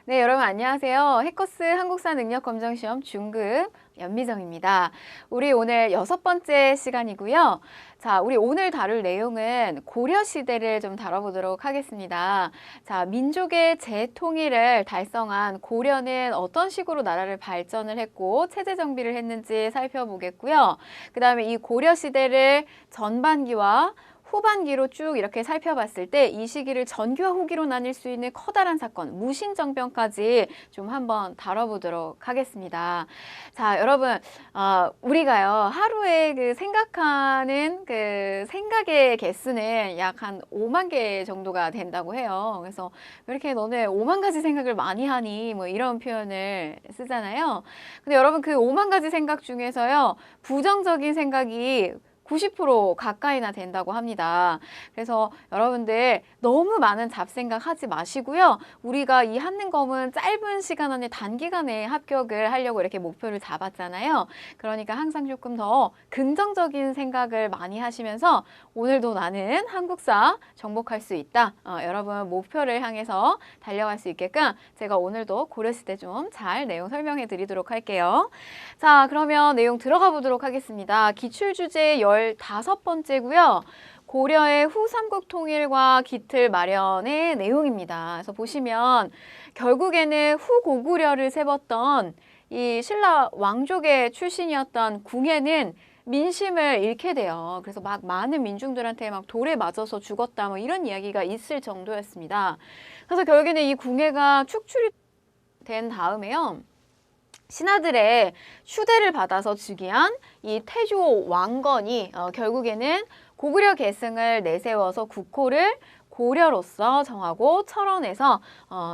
네, 여러분 안녕하세요. 해커스 한국사 능력검정시험 중급 연미정입니다. 우리 오늘 6번째 시간이고요. 자, 우리 오늘 다룰 내용은 고려시대를 좀 다뤄보도록 하겠습니다. 자, 민족의 재통일을 달성한 고려는 어떤 식으로 나라를 발전을 했고 체제 정비를 했는지 살펴보겠고요. 그 다음에 이 고려시대를 전반기와 후반기로 쭉 이렇게 살펴봤을 때 이 시기를 전기와 후기로 나뉠 수 있는 커다란 사건, 무신정변까지 좀 한번 다뤄보도록 하겠습니다. 자, 여러분, 우리가요, 하루에 생각하는 생각의 개수는 약 한 5만 개 정도가 된다고 해요. 그래서 왜 이렇게 너네 5만 가지 생각을 많이 하니? 뭐 이런 표현을 쓰잖아요. 근데 여러분, 그 5만 가지 생각 중에서요, 부정적인 생각이 90% 가까이나 된다고 합니다. 그래서 여러분들 너무 많은 잡생각 하지 마시고요. 우리가 이 한능검은 짧은 시간 안에 단기간에 합격을 하려고 이렇게 목표를 잡았잖아요. 그러니까 항상 조금 더 긍정적인 생각을 많이 하시면서 오늘도 나는 한국사 정복할 수 있다. 여러분 목표를 향해서 달려갈 수 있게끔 제가 오늘도 고려시대 좀 잘 내용 설명해 드리도록 할게요. 자, 그러면 내용 들어가 보도록 하겠습니다. 기출주제 15번째고요. 고려의 후삼국 통일과 기틀 마련의 내용입니다. 그래서 보시면 결국에는 후고구려를 세웠던 이 신라 왕족의 출신이었던 궁예는 민심을 잃게 돼요. 그래서 막 많은 민중들한테 막 돌에 맞아서 죽었다 뭐 이런 이야기가 있을 정도였습니다. 그래서 결국에는 이 궁예가 축출이 된 다음에요. 신하들의 추대를 받아서 즉위한 이 태조 왕건이 결국에는 고구려 계승을 내세워서 국호를 고려로서 정하고 철원에서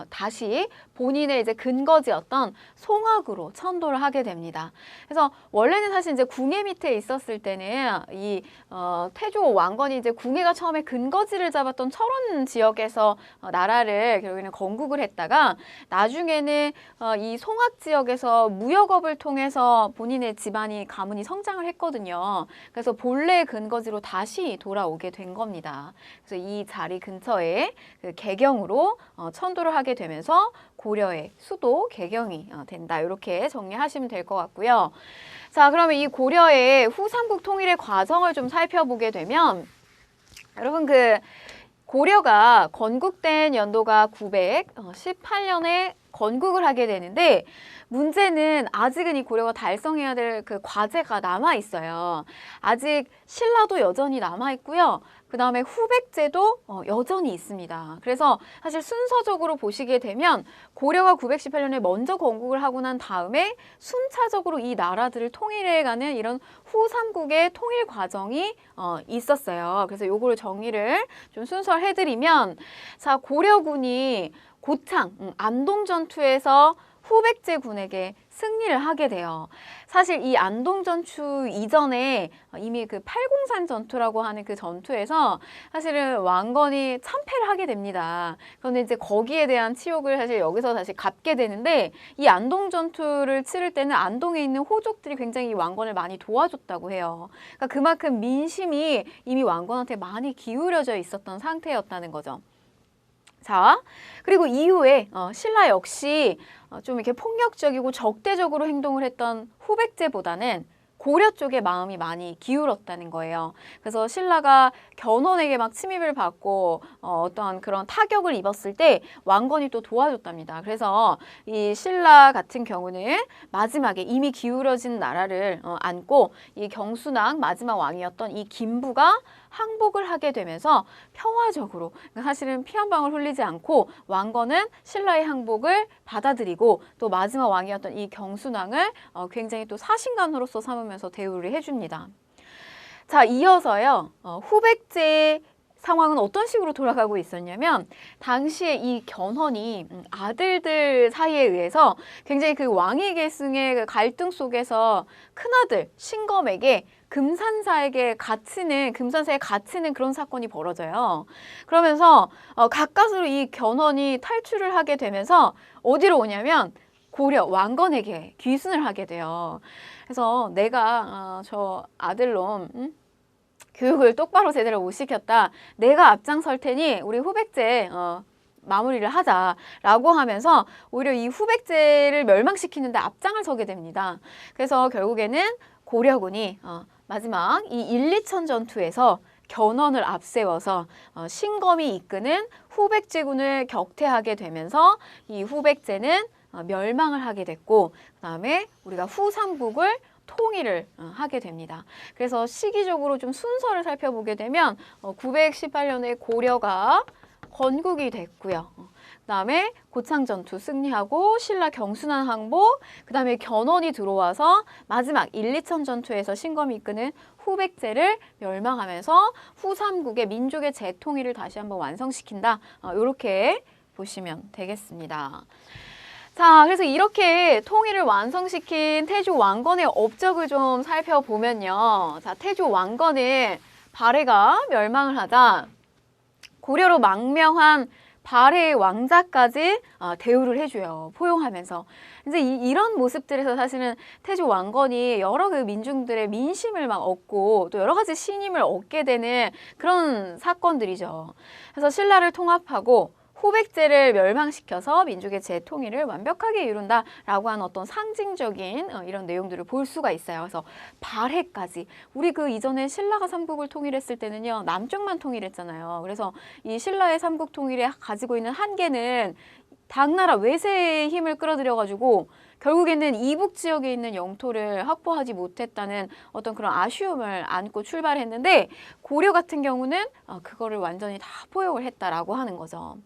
다시 본인의 이제 근거지였던 송악으로 천도를 하게 됩니다. 그래서 원래는 사실 이제 궁예 밑에 있었을 때는 이 태조 왕건이 이제 궁예가 처음에 근거지를 잡았던 철원 지역에서 나라를 결국에는 건국을 했다가 나중에는 이 송악 지역에서 무역업을 통해서 본인의 집안이 가문이 성장을 했거든요. 그래서 본래 근거지로 다시 돌아오게 된 겁니다. 그래서 이 자리 근처에 그 개경으로 천도를 하게 되면서 고려의 수도 개경이 된다. 이렇게 정리하시면 될 것 같고요. 자, 그러면 이 고려의 후삼국 통일의 과정을 좀 살펴보게 되면 여러분 고려가 건국된 연도가 918년에 건국을 하게 되는데 문제는 아직은 이 고려가 달성해야 될 그 과제가 남아 있어요. 아직 신라도 여전히 남아 있고요. 그 다음에 후백제도 여전히 있습니다. 그래서 사실 순서적으로 보시게 되면 고려가 918년에 먼저 건국을 하고 난 다음에 순차적으로 이 나라들을 통일해가는 이런 후삼국의 통일 과정이 있었어요. 그래서 요거를 정리를 좀 순서를 해드리면 자, 고려군이 고창, 안동 전투에서 후백제 군에게 승리를 하게 돼요. 사실 이 안동 전투 이전에 이미 그 팔공산 전투라고 하는 그 전투에서 사실은 왕건이 참패를 하게 됩니다. 그런데 이제 거기에 대한 치욕을 사실 여기서 다시 갚게 되는데 이 안동 전투를 치를 때는 안동에 있는 호족들이 굉장히 이 왕건을 많이 도와줬다고 해요. 그러니까 그만큼 민심이 이미 왕건한테 많이 기울여져 있었던 상태였다는 거죠. 자, 그리고 이후에 신라 역시 좀 이렇게 폭력적이고 적대적으로 행동을 했던 후백제보다는 고려 쪽에 마음이 많이 기울었다는 거예요. 그래서 신라가 견훤에게 막 침입을 받고 어떠한 그런 타격을 입었을 때 왕건이 또 도와줬답니다. 그래서 이 신라 같은 경우는 마지막에 이미 기울어진 나라를 안고 이 경순왕 마지막 왕이었던 이 김부가 항복을 하게 되면서 평화적으로 그러니까 사실은 피 한 방울 흘리지 않고 왕건은 신라의 항복을 받아들이고 또 마지막 왕이었던 이 경순왕을 굉장히 또 사신관으로서 삼으면서 대우를 해줍니다. 자, 이어서요. 후백제의 상황은 어떤 식으로 돌아가고 있었냐면 당시에 이 견훤이 아들들 사이에 의해서 굉장히 그 왕위 계승의 그 갈등 속에서 큰아들 신검에게 금산사에 갇히는 그런 사건이 벌어져요. 그러면서 가까스로 이 견훤이 탈출을 하게 되면서 어디로 오냐면 고려 왕건에게 귀순을 하게 돼요. 그래서 내가 저 아들놈 교육을 똑바로 제대로 못 시켰다. 내가 앞장설 테니 우리 후백제 마무리를 하자라고 하면서 오히려 이 후백제를 멸망시키는데 앞장을 서게 됩니다. 그래서 결국에는 고려군이 마지막 이 1, 2천 전투에서 견훤을 앞세워서 신검이 이끄는 후백제군을 격퇴하게 되면서 이 후백제는 멸망을 하게 됐고, 그다음에 우리가 후삼국을 통일을 하게 됩니다. 그래서 시기적으로 좀 순서를 살펴보게 되면 918년에 고려가 건국이 됐고요. 그다음에 고창전투 승리하고 신라 경순환 항복, 그다음에 견훤이 들어와서 마지막 1, 2천 전투에서 신검이 이끄는 후백제를 멸망하면서 후삼국의 민족의 재통일을 다시 한번 완성시킨다. 이렇게 보시면 되겠습니다. 자, 그래서 이렇게 통일을 완성시킨 태조 왕건의 업적을 좀 살펴보면요. 자, 태조 왕건은 발해가 멸망을 하자 고려로 망명한 발해의 왕자까지 대우를 해줘요. 포용하면서. 이제 이런 모습들에서 사실은 태조 왕건이 여러 그 민중들의 민심을 막 얻고 또 여러 가지 신임을 얻게 되는 그런 사건들이죠. 그래서 신라를 통합하고 후백제를 멸망시켜서 민족의 재통일을 완벽하게 이룬다라고 하는 어떤 상징적인 이런 내용들을 볼 수가 있어요. 그래서 발해까지 우리 그 이전에 신라가 삼국을 통일했을 때는요 남쪽만 통일했잖아요. 그래서 이 신라의 삼국 통일에 가지고 있는 한계는 당나라 외세의 힘을 끌어들여가지고 결국에는 이북 지역에 있는 영토를 확보하지 못했다는 어떤 그런 아쉬움을 안고 출발했는데 고려 같은 경우는 그거를 완전히 다 포용을 했다라고 하는 거죠.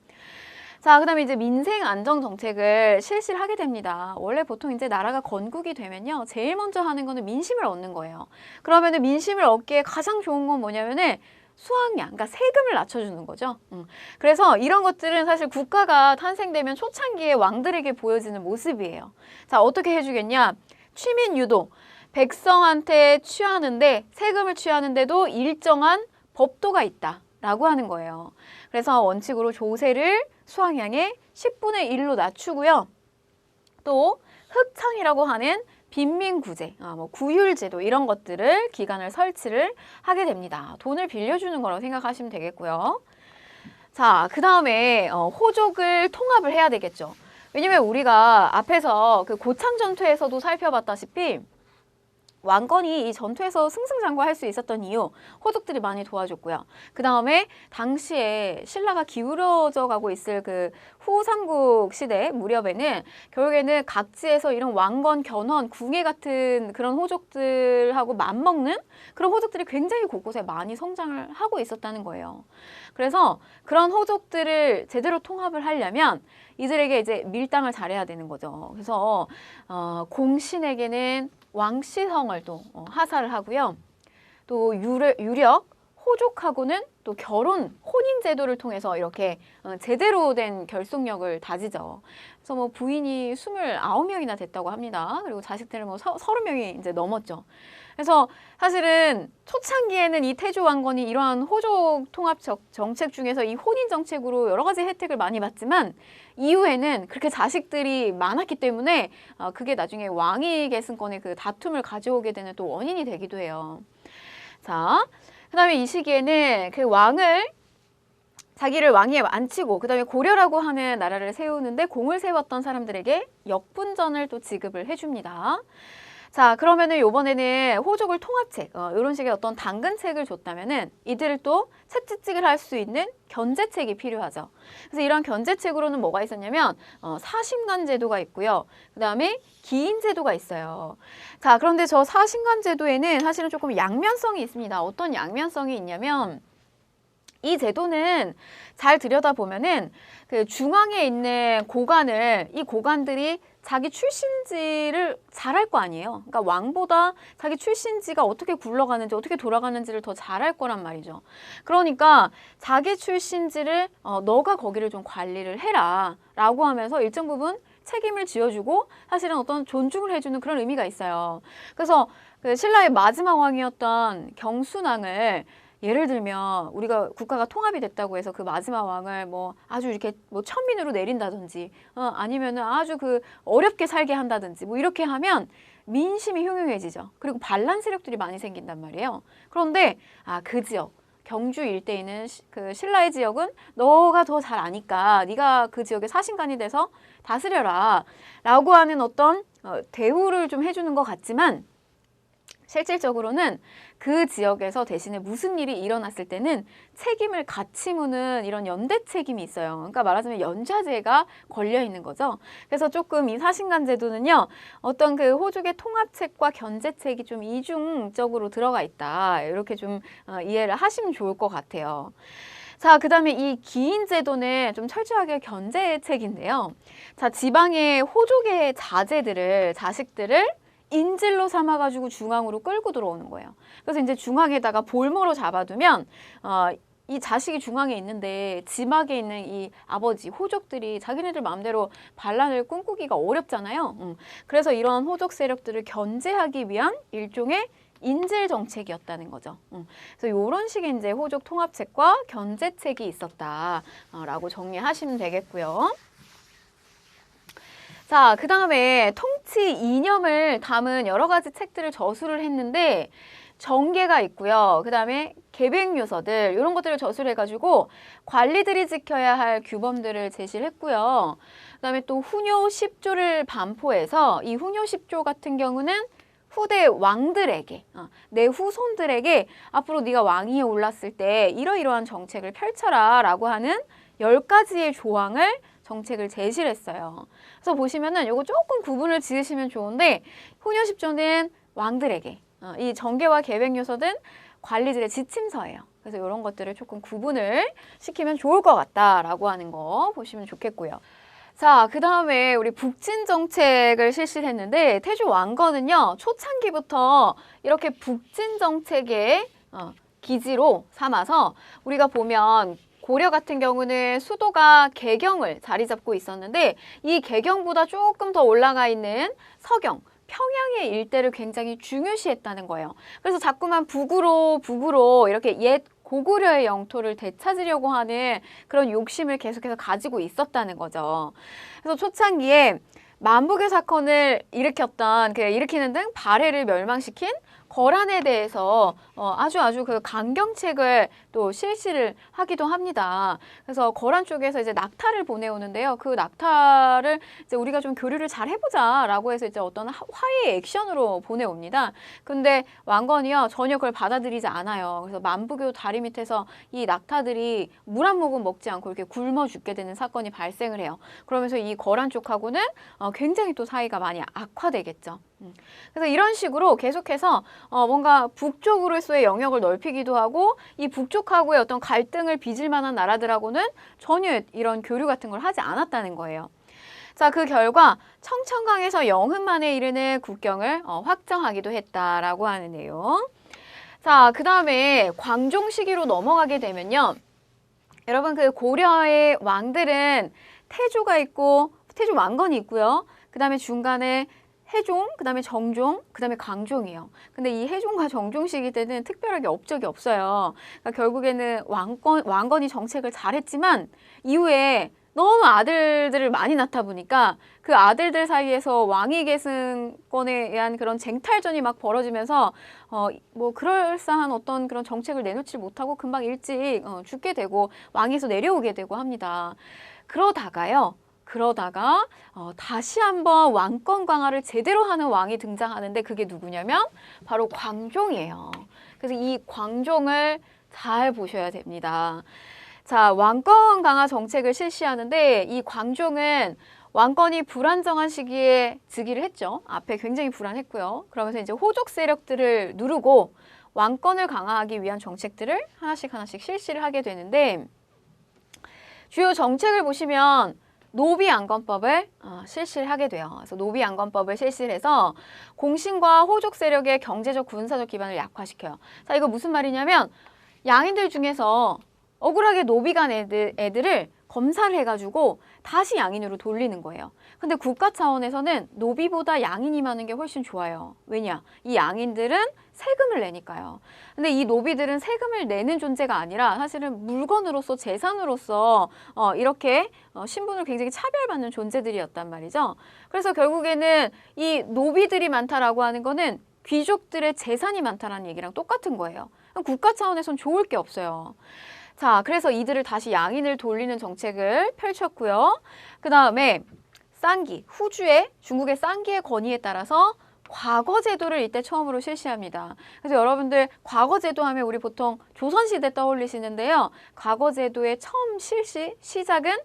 자, 그다음에 이제 민생 안정 정책을 실시를 하게 됩니다. 원래 보통 이제 나라가 건국이 되면요, 제일 먼저 하는 거는 민심을 얻는 거예요. 그러면은 민심을 얻기에 가장 좋은 건 뭐냐면은 수확량, 그러니까 세금을 낮춰주는 거죠. 그래서 이런 것들은 사실 국가가 탄생되면 초창기에 왕들에게 보여지는 모습이에요. 자, 어떻게 해주겠냐? 취민 유도, 백성한테 취하는데 세금을 취하는데도 일정한 법도가 있다라고 하는 거예요. 그래서 원칙으로 조세를 수확량의 10분의 1로 낮추고요. 또 흑창이라고 하는 빈민구제, 뭐 구휼제도 이런 것들을 기관을 설치를 하게 됩니다. 돈을 빌려주는 거라고 생각하시면 되겠고요. 자, 그 다음에 호족을 통합을 해야 되겠죠. 왜냐면 우리가 앞에서 그 고창전투에서도 살펴봤다시피 왕건이 이 전투에서 승승장구할 수 있었던 이유, 호족들이 많이 도와줬고요. 그 다음에 당시에 신라가 기울어져 가고 있을 그 후삼국 시대 무렵에는 결국에는 각지에서 이런 왕건, 견훤, 궁예 같은 그런 호족들하고 맞먹는 그런 호족들이 굉장히 곳곳에 많이 성장을 하고 있었다는 거예요. 그래서 그런 호족들을 제대로 통합을 하려면 이들에게 이제 밀당을 잘해야 되는 거죠. 그래서 공신에게는 왕씨성을 또 하사를 하고요. 또 유력, 호족하고는 또 결혼, 혼인 제도를 통해서 이렇게 제대로 된 결속력을 다지죠. 그래서 뭐 부인이 29명이나 됐다고 합니다. 그리고 자식들은 뭐 30명이 이제 넘었죠. 그래서 사실은 초창기에는 이 태조 왕건이 이러한 호족 통합 정책 중에서 이 혼인 정책으로 여러 가지 혜택을 많이 받지만 이후에는 그렇게 자식들이 많았기 때문에 그게 나중에 왕위 계승권의 그 다툼을 가져오게 되는 또 원인이 되기도 해요. 자, 그 다음에 이 시기에는 그 왕을 자기를 왕위에 앉히고 그 다음에 고려라고 하는 나라를 세우는데 공을 세웠던 사람들에게 역분전을 또 지급을 해줍니다. 자, 그러면은 요번에는 호족을 통합책, 이런 식의 어떤 당근책을 줬다면은 이들을 또 채찍질을 할 수 있는 견제책이 필요하죠. 그래서 이런 견제책으로는 뭐가 있었냐면 사심관 제도가 있고요. 그 다음에 기인 제도가 있어요. 자, 그런데 저 사심관 제도에는 사실은 조금 양면성이 있습니다. 어떤 양면성이 있냐면 이 제도는 잘 들여다보면은 그 중앙에 있는 고관을 이 고관들이 자기 출신지를 잘 알 거 아니에요. 그러니까 왕보다 자기 출신지가 어떻게 굴러가는지 어떻게 돌아가는지를 더 잘 알 거란 말이죠. 그러니까 자기 출신지를 너가 거기를 좀 관리를 해라 라고 하면서 일정 부분 책임을 지어주고 사실은 어떤 존중을 해주는 그런 의미가 있어요. 그래서 그 신라의 마지막 왕이었던 경순왕을 예를 들면 우리가 국가가 통합이 됐다고 해서 그 마지막 왕을 뭐 아주 이렇게 뭐 천민으로 내린다든지 아니면은 아주 그 어렵게 살게 한다든지 뭐 이렇게 하면 민심이 흉흉해지죠. 그리고 반란 세력들이 많이 생긴단 말이에요. 그런데 그 지역 경주 일대에 있는 그 신라의 지역은 너가 더 잘 아니까 네가 그 지역의 사신관이 돼서 다스려라 라고 하는 어떤 대우를 좀 해주는 것 같지만 실질적으로는 그 지역에서 대신에 무슨 일이 일어났을 때는 책임을 같이 묻는 이런 연대 책임이 있어요. 그러니까 말하자면 연좌제가 걸려 있는 거죠. 그래서 조금 이 사신관 제도는요, 어떤 그 호족의 통합책과 견제책이 좀 이중적으로 들어가 있다. 이렇게 좀 이해를 하시면 좋을 것 같아요. 자, 그 다음에 이 기인 제도는 좀 철저하게 견제책인데요. 자, 지방의 호족의 자식들을 인질로 삼아가지고 중앙으로 끌고 들어오는 거예요. 그래서 이제 중앙에다가 볼모로 잡아두면 이 자식이 중앙에 있는데 지막에 있는 이 아버지 호족들이 자기네들 마음대로 반란을 꿈꾸기가 어렵잖아요. 그래서 이런 호족 세력들을 견제하기 위한 일종의 인질 정책이었다는 거죠. 그래서 이런 식의 이제 호족 통합책과 견제책이 있었다라고 정리하시면 되겠고요. 자, 그 다음에 통치 이념을 담은 여러 가지 책들을 저술을 했는데 정계가 있고요. 그 다음에 계백요서들 이런 것들을 저술을 해가지고 관리들이 지켜야 할 규범들을 제시를 했고요. 그 다음에 또 훈요 10조를 반포해서 이 훈요 10조 같은 경우는 후대 왕들에게, 내 후손들에게 앞으로 네가 왕위에 올랐을 때 이러이러한 정책을 펼쳐라 라고 하는 10가지의 조항을 정책을 제시를 했어요. 그래서 보시면은 요거 조금 구분을 지으시면 좋은데 훈요 10조는 왕들에게, 이 정계와 계획요서는 관리들의 지침서예요. 그래서 이런 것들을 조금 구분을 시키면 좋을 것 같다라고 하는 거 보시면 좋겠고요. 자, 그 다음에 우리 북진 정책을 실시를 했는데 태조 왕건은요 초창기부터 이렇게 북진 정책의 기지로 삼아서 우리가 보면 고려 같은 경우는 수도가 개경을 자리 잡고 있었는데 이 개경보다 조금 더 올라가 있는 서경, 평양의 일대를 굉장히 중요시했다는 거예요. 그래서 자꾸만 북으로 이렇게 옛 고구려의 영토를 되찾으려고 하는 그런 욕심을 계속해서 가지고 있었다는 거죠. 그래서 초창기에 만북의 사건을 일으키는 등 발해를 멸망시킨 거란에 대해서 아주 그 강경책을 또 실시를 하기도 합니다. 그래서 거란 쪽에서 이제 낙타를 보내오는데요. 그 낙타를 이제 우리가 좀 교류를 잘 해보자라고 해서 이제 어떤 화해 액션으로 보내옵니다. 근데 왕건이요 전혀 그걸 받아들이지 않아요. 그래서 만부교 다리 밑에서 이 낙타들이 물 한 모금 먹지 않고 이렇게 굶어 죽게 되는 사건이 발생을 해요. 그러면서 이 거란 쪽하고는 굉장히 또 사이가 많이 악화되겠죠. 그래서 이런 식으로 계속해서 뭔가 북쪽으로서의 영역을 넓히기도 하고 이 북쪽하고의 어떤 갈등을 빚을 만한 나라들하고는 전혀 이런 교류 같은 걸 하지 않았다는 거예요. 자, 그 결과 청천강에서 영흥만에 이르는 국경을 확정하기도 했다라고 하는 내용. 자, 그 다음에 광종 시기로 넘어가게 되면요. 여러분 그 고려의 왕들은 태조가 있고 태조 왕건이 있고요. 그 다음에 중간에 해종, 그 다음에 정종, 그 다음에 강종이에요. 근데 이 해종과 정종 시기 때는 특별하게 업적이 없어요. 그러니까 결국에는 왕건이 정책을 잘했지만 이후에 너무 아들들을 많이 낳다 보니까 그 아들들 사이에서 왕위 계승권에 의한 그런 쟁탈전이 막 벌어지면서 뭐 그럴싸한 어떤 그런 정책을 내놓지 못하고 금방 일찍 죽게 되고 왕위에서 내려오게 되고 합니다. 그러다가 다시 한번 왕권 강화를 제대로 하는 왕이 등장하는데 그게 누구냐면 바로 광종이에요. 그래서 이 광종을 잘 보셔야 됩니다. 자, 왕권 강화 정책을 실시하는데 이 광종은 왕권이 불안정한 시기에 즉위를 했죠. 앞에 굉장히 불안했고요. 그러면서 이제 호족 세력들을 누르고 왕권을 강화하기 위한 정책들을 하나씩 실시를 하게 되는데 주요 정책을 보시면 노비안건법을 실시를 하게 돼요. 그래서 노비안건법을 실시를 해서 공신과 호족 세력의 경제적 군사적 기반을 약화시켜요. 자, 이거 무슨 말이냐면 양인들 중에서 억울하게 노비간 애들을 검사를 해가지고 다시 양인으로 돌리는 거예요. 근데 국가 차원에서는 노비보다 양인이 많은 게 훨씬 좋아요. 왜냐? 이 양인들은 세금을 내니까요. 근데 이 노비들은 세금을 내는 존재가 아니라 사실은 물건으로서 재산으로서 이렇게 신분을 굉장히 차별받는 존재들이었단 말이죠. 그래서 결국에는 이 노비들이 많다라고 하는 거는 귀족들의 재산이 많다라는 얘기랑 똑같은 거예요. 국가 차원에선 좋을 게 없어요. 자, 그래서 이들을 다시 양인을 돌리는 정책을 펼쳤고요. 그 다음에 쌍기, 후주의 중국의 쌍기의 건의에 따라서 과거 제도를 이때 처음으로 실시합니다. 그래서 여러분들 과거 제도 하면 우리 보통 조선시대 떠올리시는데요. 과거 제도의 처음 시작은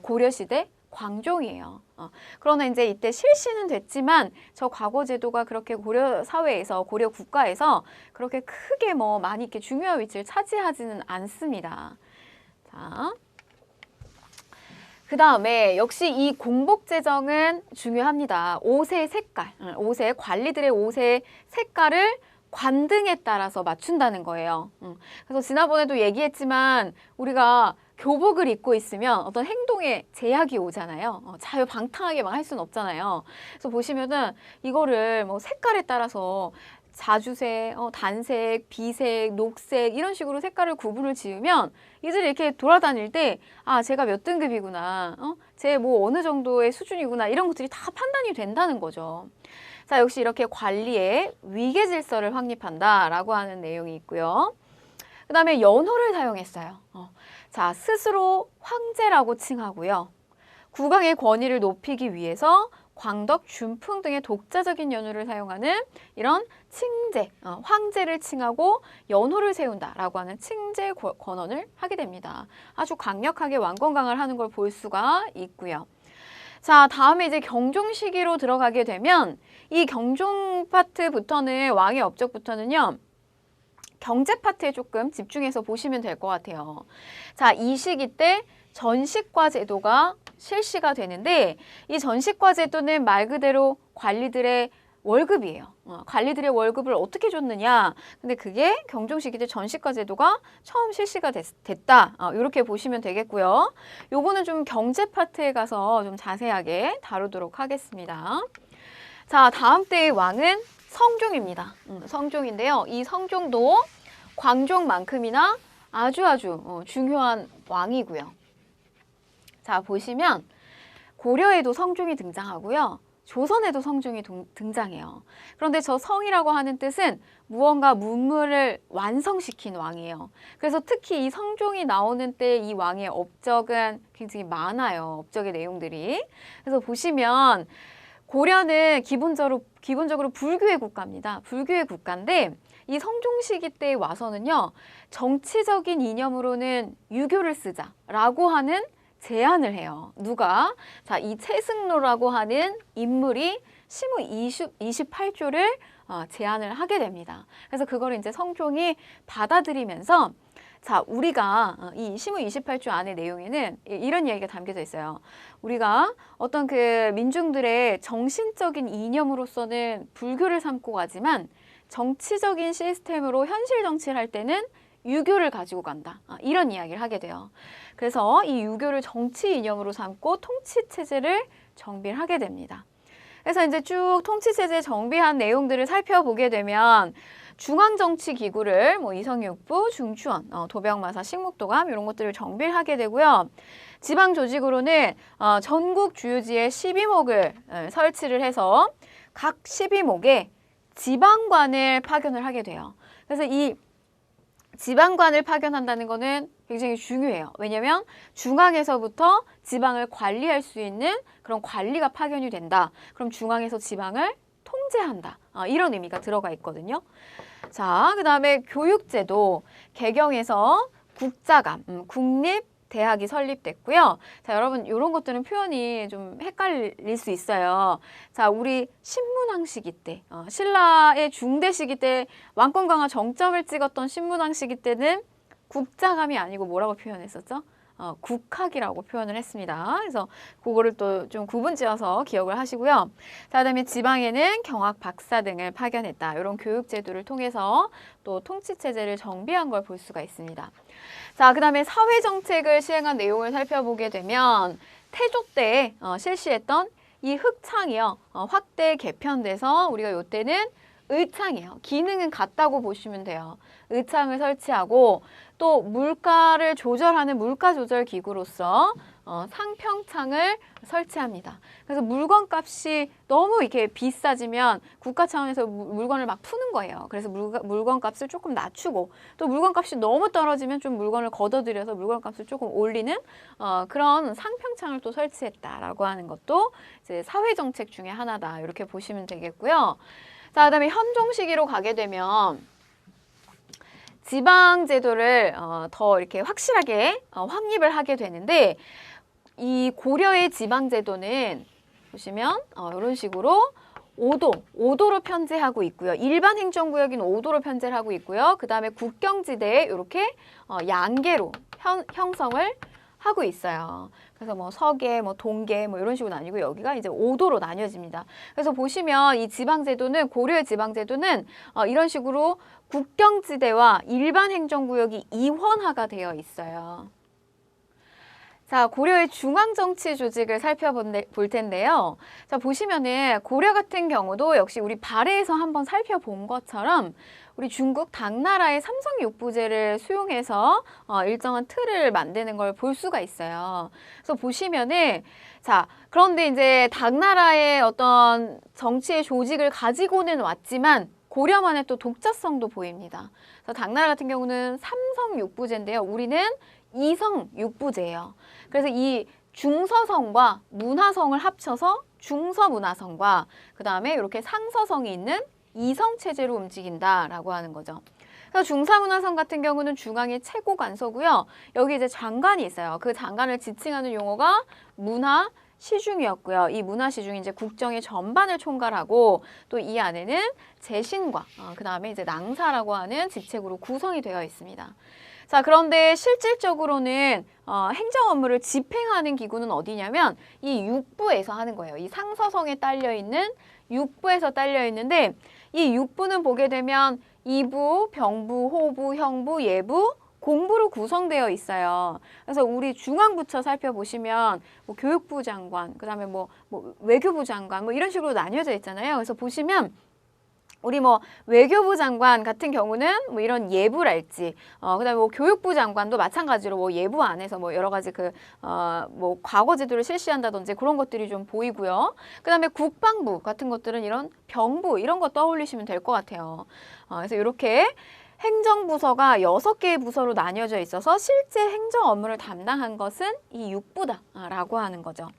고려시대 광종이에요. 그러나 이제 이때 실시는 됐지만 저 과거 제도가 그렇게 고려 사회에서 고려 국가에서 그렇게 크게 뭐 많이 이렇게 중요한 위치를 차지하지는 않습니다. 자. 그 다음에 역시 이 공복제정은 중요합니다. 옷의 색깔, 옷의 관리들의 옷의 색깔을 관등에 따라서 맞춘다는 거예요. 그래서 지난번에도 얘기했지만 우리가 교복을 입고 있으면 어떤 행동에 제약이 오잖아요. 자유방탕하게 막 할 수는 없잖아요. 그래서 보시면은 이거를 뭐 색깔에 따라서 자주색, 단색, 비색, 녹색 이런 식으로 색깔을 구분을 지으면 이들이 이렇게 돌아다닐 때 아, 제가 몇 등급이구나, 제 뭐 어느 정도의 수준이구나 이런 것들이 다 판단이 된다는 거죠. 자, 역시 이렇게 관리에 위계 질서를 확립한다라고 하는 내용이 있고요. 그 다음에 연호를 사용했어요. 자, 스스로 황제라고 칭하고요. 국왕의 권위를 높이기 위해서 광덕, 준풍 등의 독자적인 연호를 사용하는 이런 칭제, 황제를 칭하고 연호를 세운다라고 하는 칭제 권언을 하게 됩니다. 아주 강력하게 왕권강화를 하는 걸 볼 수가 있고요. 자, 다음에 이제 경종 시기로 들어가게 되면 이 경종 파트부터는 왕의 업적부터는요. 경제 파트에 조금 집중해서 보시면 될 것 같아요. 자, 이 시기 때 전식과 제도가 실시가 되는데 이 전식과 제도는 말 그대로 관리들의 월급이에요. 관리들의 월급을 어떻게 줬느냐. 근데 그게 경종 시기 때 전식과 제도가 처음 실시가 됐다. 이렇게 보시면 되겠고요. 요거는 좀 경제 파트에 가서 좀 자세하게 다루도록 하겠습니다. 자, 다음 때의 왕은 성종입니다. 성종인데요. 이 성종도 광종만큼이나 아주 중요한 왕이고요. 자, 보시면 고려에도 성종이 등장하고요. 조선에도 성종이 등장해요. 그런데 저 성이라고 하는 뜻은 무언가 문물을 완성시킨 왕이에요. 그래서 특히 이 성종이 나오는 때 이 왕의 업적은 굉장히 많아요. 업적의 내용들이. 그래서 보시면 고려는 기본적으로 불교의 국가입니다. 불교의 국가인데 이 성종 시기 때 와서는요. 정치적인 이념으로는 유교를 쓰자라고 하는 제안을 해요. 누가? 자, 이 최승로라고 하는 인물이 시무 28조를 제안을 하게 됩니다. 그래서 그걸 이제 성종이 받아들이면서 자, 우리가 이 시무 28조 안의 내용에는 이런 이야기가 담겨져 있어요. 우리가 어떤 그 민중들의 정신적인 이념으로서는 불교를 삼고 가지만 정치적인 시스템으로 현실 정치를 할 때는 유교를 가지고 간다. 이런 이야기를 하게 돼요. 그래서 이 유교를 정치 이념으로 삼고 통치체제를 정비를 하게 됩니다. 그래서 이제 쭉 통치체제 정비한 내용들을 살펴보게 되면 중앙정치기구를 뭐 이성육부, 중추원, 도병마사, 식목도감 이런 것들을 정비를 하게 되고요. 지방조직으로는 전국 주요지에 12목을 설치를 해서 각 12목에 지방관을 파견을 하게 돼요. 그래서 이 지방관을 파견한다는 거는 굉장히 중요해요. 왜냐하면 중앙에서부터 지방을 관리할 수 있는 그런 관리가 파견이 된다. 그럼 중앙에서 지방을 통제한다. 이런 의미가 들어가 있거든요. 자, 그 다음에 교육제도 개경에서 국자감, 국립대학이 설립됐고요. 자, 여러분 이런 것들은 표현이 좀 헷갈릴 수 있어요. 자, 우리 신문왕 시기 때, 신라의 중대 시기 때 왕권 강화 정점을 찍었던 신문왕 시기 때는 국자감이 아니고 뭐라고 표현했었죠? 국학이라고 표현을 했습니다. 그래서 그거를 또 좀 구분지어서 기억을 하시고요. 자, 그다음에 지방에는 경학 박사 등을 파견했다. 이런 교육 제도를 통해서 또 통치 체제를 정비한 걸 볼 수가 있습니다. 자, 그다음에 사회 정책을 시행한 내용을 살펴보게 되면 태조 때 실시했던 이 흑창이요. 확대 개편돼서 우리가 요때는 의창이에요. 기능은 같다고 보시면 돼요. 의창을 설치하고 또 물가를 조절하는 물가 조절 기구로서 상평창을 설치합니다. 그래서 물건값이 너무 이렇게 비싸지면 국가 차원에서 물건을 막 푸는 거예요. 그래서 물건값을 조금 낮추고 또 물건값이 너무 떨어지면 좀 물건을 걷어들여서 물건값을 조금 올리는 그런 상평창을 또 설치했다라고 하는 것도 이제 사회정책 중에 하나다. 이렇게 보시면 되겠고요. 자, 그다음에 현종 시기로 가게 되면 지방제도를 더 이렇게 확실하게 확립을 하게 되는데 이 고려의 지방제도는 보시면 이런 식으로 5도로 편제하고 있고요. 일반 행정구역인 5도로 편제를 하고 있고요. 그 다음에 국경지대에 이렇게 양계로 형성을 하고 있어요. 그래서 뭐 서계, 뭐 동계, 뭐 이런 식으로 나뉘고 여기가 이제 5도로 나뉘어집니다. 그래서 보시면 이 지방제도는 고려의 지방제도는 이런 식으로 국경지대와 일반 행정구역이 이원화가 되어 있어요. 자, 고려의 중앙정치 조직을 살펴볼 텐데요. 자, 보시면은 고려 같은 경우도 역시 우리 발해에서 한번 살펴본 것처럼 우리 중국 당나라의 삼성육부제를 수용해서 일정한 틀을 만드는 걸 볼 수가 있어요. 그래서 보시면은 자, 그런데 이제 당나라의 어떤 정치의 조직을 가지고는 왔지만 고려만의 또 독자성도 보입니다. 그래서 당나라 같은 경우는 삼성육부제인데요. 우리는 이성육부제예요. 그래서 이 중서성과 문화성을 합쳐서 중서문화성과 그 다음에 이렇게 상서성이 있는 이성체제로 움직인다라고 하는 거죠. 그래서 중사문화성 같은 경우는 중앙에 최고 관서고요. 여기 이제 장관이 있어요. 그 장관을 지칭하는 용어가 문화시중이었고요. 이 문화시중이 이제 국정의 전반을 총괄하고 또 이 안에는 재신과 그 다음에 이제 낭사라고 하는 직책으로 구성이 되어 있습니다. 자, 그런데 실질적으로는 행정 업무를 집행하는 기구는 어디냐면 이 육부에서 하는 거예요. 이 상서성에 딸려 있는 육부에서 딸려 있는데 이 육부는 보게 되면 이부, 병부, 호부, 형부, 예부, 공부로 구성되어 있어요. 그래서 우리 중앙부처 살펴보시면 뭐 교육부 장관, 그다음에 뭐 외교부 장관 뭐 이런 식으로 나뉘어져 있잖아요. 그래서 보시면 우리 뭐 외교부 장관 같은 경우는 뭐 이런 예부랄지, 그다음에 뭐 교육부 장관도 마찬가지로 뭐 예부 안에서 뭐 여러 가지 뭐 과거 제도를 실시한다든지 그런 것들이 좀 보이고요. 그다음에 국방부 같은 것들은 이런 병부 이런 거 떠올리시면 될 것 같아요. 그래서 이렇게 행정부서가 6개의 부서로 나뉘어져 있어서 실제 행정 업무를 담당한 것은 이 육부다라고 하는 거죠.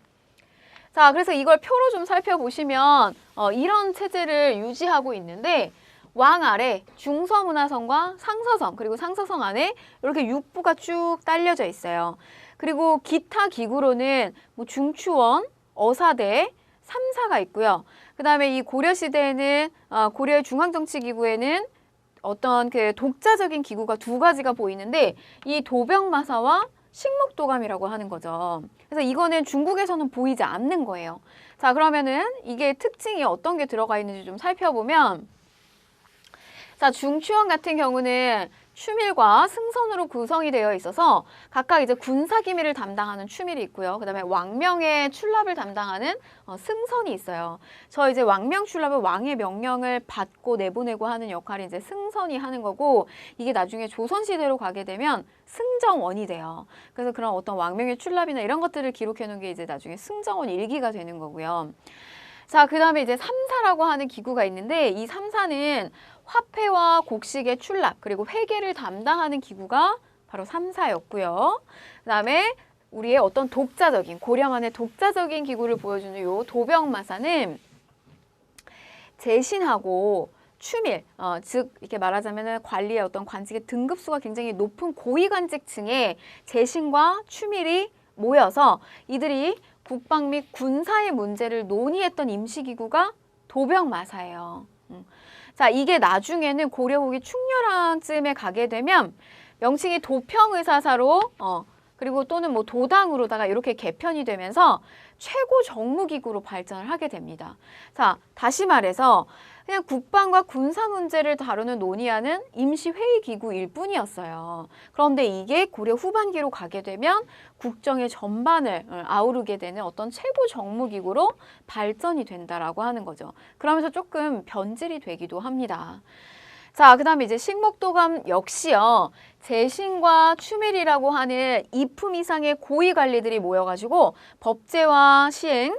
자, 그래서 이걸 표로 좀 살펴보시면 이런 체제를 유지하고 있는데 왕 아래 중서문화성과 상서성 그리고 상서성 안에 이렇게 육부가 쭉 딸려져 있어요. 그리고 기타 기구로는 뭐 중추원, 어사대, 삼사가 있고요. 그 다음에 이 고려시대에는 고려의 중앙정치기구에는 어떤 그 독자적인 기구가 2가지가 보이는데 이 도병마사와 식목도감이라고 하는 거죠. 그래서 이거는 중국에서는 보이지 않는 거예요. 자, 그러면은 이게 특징이 어떤 게 들어가 있는지 좀 살펴보면 자, 중추원 같은 경우는 추밀과 승선으로 구성이 되어 있어서 각각 이제 군사기밀을 담당하는 추밀이 있고요. 그다음에 왕명의 출납을 담당하는 승선이 있어요. 저 이제 왕명 출납은 왕의 명령을 받고 내보내고 하는 역할이 이제 승선이 하는 거고 이게 나중에 조선시대로 가게 되면 승정원이 돼요. 그래서 그런 어떤 왕명의 출납이나 이런 것들을 기록해 놓은 게 이제 나중에 승정원 일기가 되는 거고요. 자, 그 다음에 이제 삼사라고 하는 기구가 있는데 이 삼사는 화폐와 곡식의 출납 그리고 회계를 담당하는 기구가 바로 삼사였고요. 그 다음에 우리의 어떤 독자적인 고려만의 독자적인 기구를 보여주는 요 도병마사는 재신하고 추밀, 즉 이렇게 말하자면 관리의 어떤 관직의 등급수가 굉장히 높은 고위관직층의 재신과 추밀이 모여서 이들이 국방 및 군사의 문제를 논의했던 임시기구가 도병마사예요. 자, 이게 나중에는 고려 후기 충렬왕쯤에 가게 되면 명칭이 도평의사사로 그리고 또는 뭐 도당으로다가 이렇게 개편이 되면서 최고 정무기구로 발전을 하게 됩니다. 자, 다시 말해서 그냥 국방과 군사 문제를 다루는 논의하는 임시회의기구일 뿐이었어요. 그런데 이게 고려 후반기로 가게 되면 국정의 전반을 아우르게 되는 어떤 최고 정무기구로 발전이 된다라고 하는 거죠. 그러면서 조금 변질이 되기도 합니다. 자, 그다음에 이제 식목도감 역시요. 재신과 추밀이라고 하는 2품 이상의 고위 관리들이 모여가지고 법제와 시행,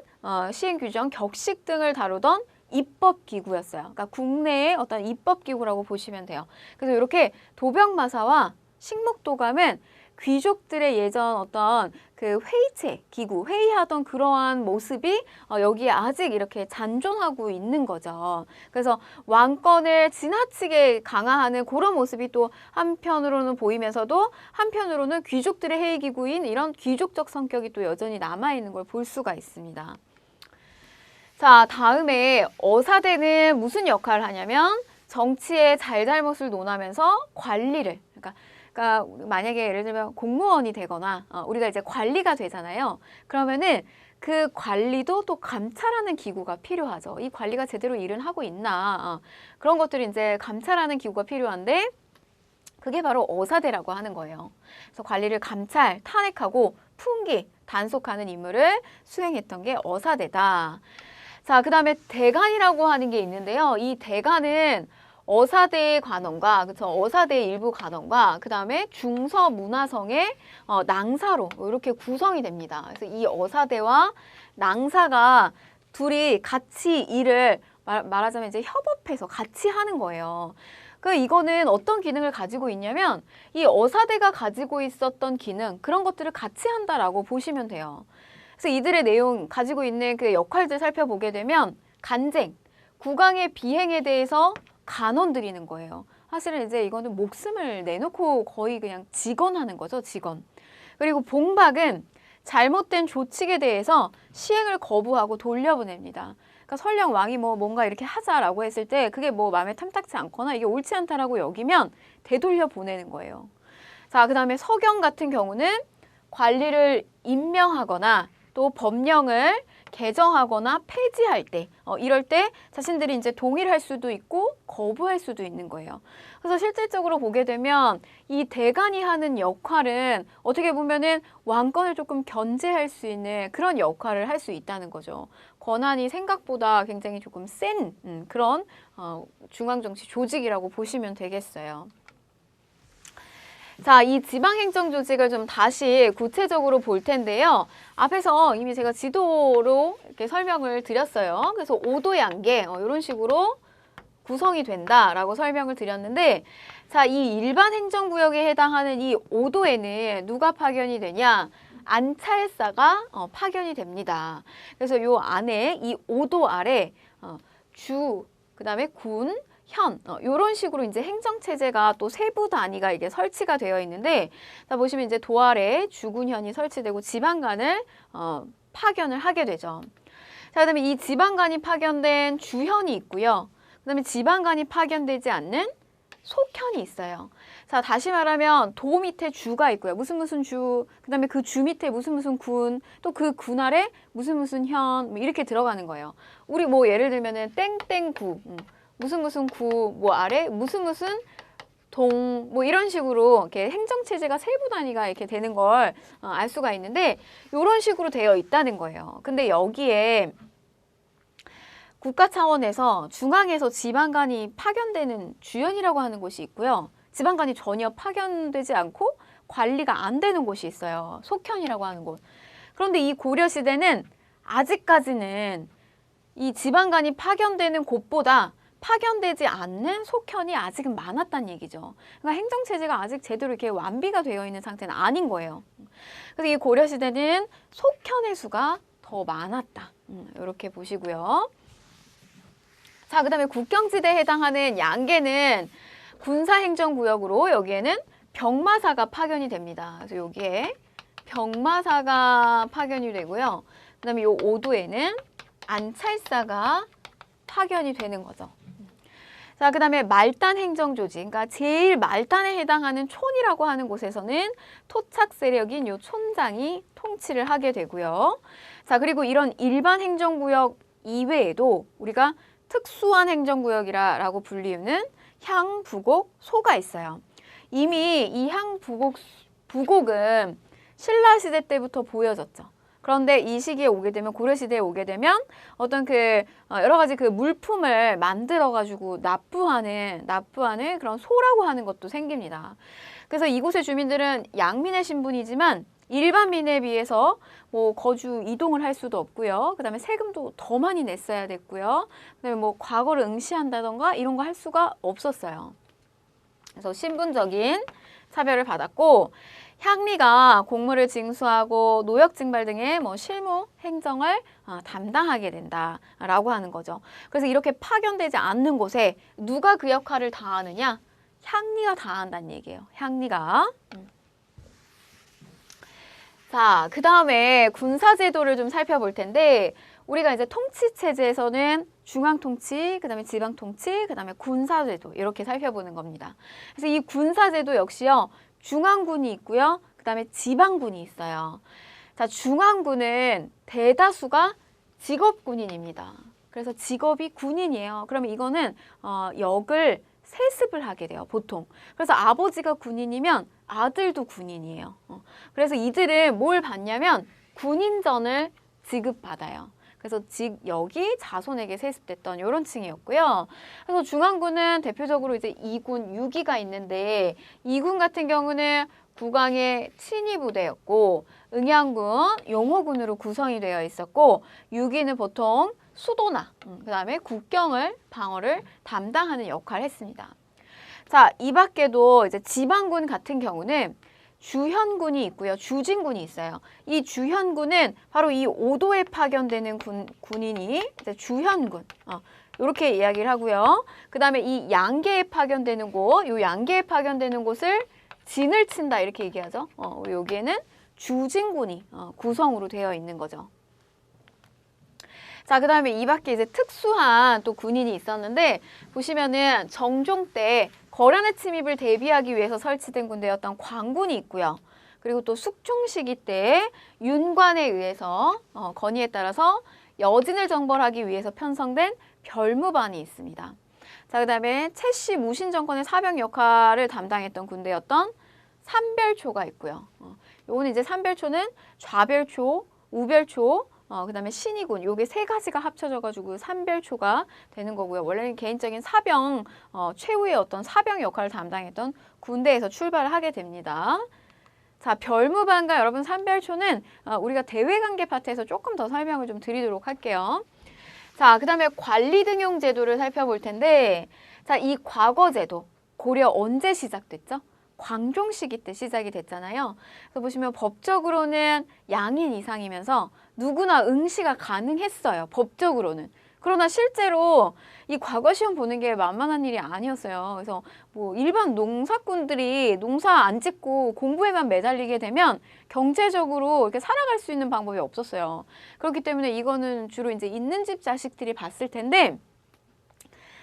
시행 규정, 격식 등을 다루던 입법기구였어요. 그러니까 국내의 어떤 입법기구라고 보시면 돼요. 그래서 이렇게 도병마사와 식목도감은 귀족들의 예전 어떤 그 회의체, 기구, 회의하던 그러한 모습이 여기에 아직 이렇게 잔존하고 있는 거죠. 그래서 왕권을 지나치게 강화하는 그런 모습이 또 한편으로는 보이면서도 한편으로는 귀족들의 회의기구인 이런 귀족적 성격이 또 여전히 남아있는 걸 볼 수가 있습니다. 자, 다음에 어사대는 무슨 역할을 하냐면 정치의 잘잘못을 논하면서 관리를, 그러니까 만약에 예를 들면 공무원이 되거나 우리가 이제 관리가 되잖아요. 그러면은 그 관리도 또 감찰하는 기구가 필요하죠. 이 관리가 제대로 일은 하고 있나 그런 것들이 이제 감찰하는 기구가 필요한데 그게 바로 어사대라고 하는 거예요. 그래서 관리를 감찰, 탄핵하고 풍기, 단속하는 임무를 수행했던 게 어사대다. 자, 그 다음에 대간이라고 하는 게 있는데요. 이 대간은 어사대의 관원과, 그쵸? 어사대의 일부 관원과, 그 다음에 중서문화성의 낭사로 이렇게 구성이 됩니다. 그래서 이 어사대와 낭사가 둘이 같이 일을 말하자면 이제 협업해서 같이 하는 거예요. 이거는 어떤 기능을 가지고 있냐면 이 어사대가 가지고 있었던 기능, 그런 것들을 같이 한다라고 보시면 돼요. 그래서 이들의 내용, 가지고 있는 그 역할들 살펴보게 되면 간쟁, 국왕의 비행에 대해서 간언 드리는 거예요. 사실은 이제 이거는 목숨을 내놓고 거의 그냥 직언하는 거죠, 직언. 그리고 봉박은 잘못된 조칙에 대해서 시행을 거부하고 돌려보냅니다. 그러니까 설령 왕이 뭔가 이렇게 하자라고 했을 때 그게 마음에 탐탁지 않거나 이게 옳지 않다라고 여기면 되돌려 보내는 거예요. 자, 그 다음에 서경 같은 경우는 관리를 임명하거나 또 법령을 개정하거나 폐지할 때 이럴 때 자신들이 이제 동의를 할 수도 있고 거부할 수도 있는 거예요. 그래서 실질적으로 보게 되면 이 대간이 하는 역할은 어떻게 보면은 왕권을 조금 견제할 수 있는 그런 역할을 할 수 있다는 거죠. 권한이 생각보다 굉장히 조금 센 그런 중앙정치 조직이라고 보시면 되겠어요. 자, 이 지방행정조직을 좀 다시 구체적으로 볼 텐데요. 앞에서 이미 제가 지도로 이렇게 설명을 드렸어요. 그래서 오도양계 이런 식으로 구성이 된다라고 설명을 드렸는데, 자, 이 일반 행정구역에 해당하는 이 오도에는 누가 파견이 되냐? 안찰사가 파견이 됩니다. 그래서 요 안에 이 오도 아래 주, 그다음에 군, 현, 요런 식으로 이제 행정체제가 또 세부 단위가 이게 설치가 되어 있는데, 자, 보시면 이제 도 아래 주군현이 설치되고 지방관을 파견을 하게 되죠. 자, 그다음에 이 지방관이 파견된 주현이 있고요. 그다음에 지방관이 파견되지 않는 속현이 있어요. 자, 다시 말하면 도 밑에 주가 있고요. 무슨 주, 그다음에 그 주 밑에 무슨 군, 또 그 군 아래 무슨 현, 이렇게 들어가는 거예요. 우리 예를 들면은 땡땡구, 무슨 구, 아래 무슨 동, 이런 식으로 이렇게 행정체제가 세부 단위가 이렇게 되는 걸 알 수가 있는데, 이런 식으로 되어 있다는 거예요. 근데 여기에 국가 차원에서 중앙에서 지방관이 파견되는 주연이라고 하는 곳이 있고요. 지방관이 전혀 파견되지 않고 관리가 안 되는 곳이 있어요. 속현이라고 하는 곳. 그런데 이 고려시대는 아직까지는 이 지방관이 파견되는 곳보다 파견되지 않는 속현이 아직은 많았다는 얘기죠. 그러니까 행정체제가 아직 제대로 이렇게 완비가 되어 있는 상태는 아닌 거예요. 그래서 이 고려시대는 속현의 수가 더 많았다. 이렇게 보시고요. 자, 그 다음에 국경지대에 해당하는 양계는 군사행정구역으로 여기에는 병마사가 파견이 됩니다. 그래서 여기에 병마사가 파견이 되고요. 그 다음에 이 오도에는 안찰사가 파견이 되는 거죠. 자, 그 다음에 말단 행정조직, 그러니까 제일 말단에 해당하는 촌이라고 하는 곳에서는 토착 세력인 요 촌장이 통치를 하게 되고요. 자, 그리고 이런 일반 행정구역 이외에도 우리가 특수한 행정구역이라고 불리우는 향, 부곡, 소가 있어요. 이미 이 향, 부곡은 신라시대 때부터 보여졌죠. 그런데 이 시기에 오게 되면 고려시대에 오게 되면 어떤 여러 가지 그 물품을 만들어 가지고 납부하는 그런 소라고 하는 것도 생깁니다. 그래서 이곳의 주민들은 양민의 신분이지만 일반민에 비해서 뭐 거주 이동을 할 수도 없고요. 그다음에 세금도 더 많이 냈어야 됐고요. 그다음에 뭐 과거를 응시한다던가 이런 거 할 수가 없었어요. 그래서 신분적인 차별을 받았고 향리가 공무를 징수하고 노역 징발 등의 뭐 실무 행정을 담당하게 된다라고 하는 거죠. 그래서 이렇게 파견되지 않는 곳에 누가 그 역할을 다하느냐? 향리가 다한다는 얘기예요. 향리가. 자, 그 다음에 군사제도를 좀 살펴볼 텐데 우리가 이제 통치체제에서는 중앙통치, 그 다음에 지방통치, 그 다음에 군사제도 이렇게 살펴보는 겁니다. 그래서 이 군사제도 역시요. 중앙군이 있고요. 그 다음에 지방군이 있어요. 자, 중앙군은 대다수가 직업군인입니다. 그래서 직업이 군인이에요. 그러면 이거는 역을 세습을 하게 돼요, 보통. 그래서 아버지가 군인이면 아들도 군인이에요. 그래서 이들은 뭘 받냐면 군인전을 지급받아요. 그래서 역이 자손에게 세습됐던 이런 층이었고요. 그래서 중앙군은 대표적으로 이제 2군, 6기가 있는데 2군 같은 경우는 국왕의 친위 부대였고 응양군, 용호군으로 구성이 되어 있었고 6기는 보통 수도나 그다음에 국경을 방어를 담당하는 역할을 했습니다. 자, 이 밖에도 이제 지방군 같은 경우는 주현군이 있고요. 주진군이 있어요. 이 주현군은 바로 이 오도에 파견되는 군인이 이제 주현군. 이렇게 이야기를 하고요. 그다음에 이 양계에 파견되는 곳, 요 양계에 파견되는 곳을 진을 친다 이렇게 얘기하죠. 여기에는 주진군이 구성으로 되어 있는 거죠. 자, 그 다음에 이 밖에 이제 특수한 또 군인이 있었는데 보시면은 정종 때 거란의 침입을 대비하기 위해서 설치된 군대였던 광군이 있고요. 그리고 또 숙종 시기 때 윤관에 의해서 건의에 따라서 여진을 정벌하기 위해서 편성된 별무반이 있습니다. 자, 그 다음에 채씨 무신 정권의 사병 역할을 담당했던 군대였던 삼별초가 있고요. 요거는 이제 삼별초는 좌별초, 우별초, 그 다음에 신의군, 요게 세 가지가 합쳐져가지고 삼별초가 되는 거고요. 원래는 개인적인 사병, 최후의 어떤 사병 역할을 담당했던 군대에서 출발을 하게 됩니다. 자, 별무반과 여러분 삼별초는 우리가 대외관계 파트에서 조금 더 설명을 좀 드리도록 할게요. 자, 그 다음에 관리등용 제도를 살펴볼 텐데, 자, 이 과거제도, 고려 언제 시작됐죠? 광종 시기 때 시작이 됐잖아요. 그래서 보시면 법적으로는 양인 이상이면서 누구나 응시가 가능했어요. 법적으로는. 그러나 실제로 이 과거 시험 보는 게 만만한 일이 아니었어요. 그래서 뭐 일반 농사꾼들이 농사 안 짓고 공부에만 매달리게 되면 경제적으로 이렇게 살아갈 수 있는 방법이 없었어요. 그렇기 때문에 이거는 주로 이제 있는 집 자식들이 봤을 텐데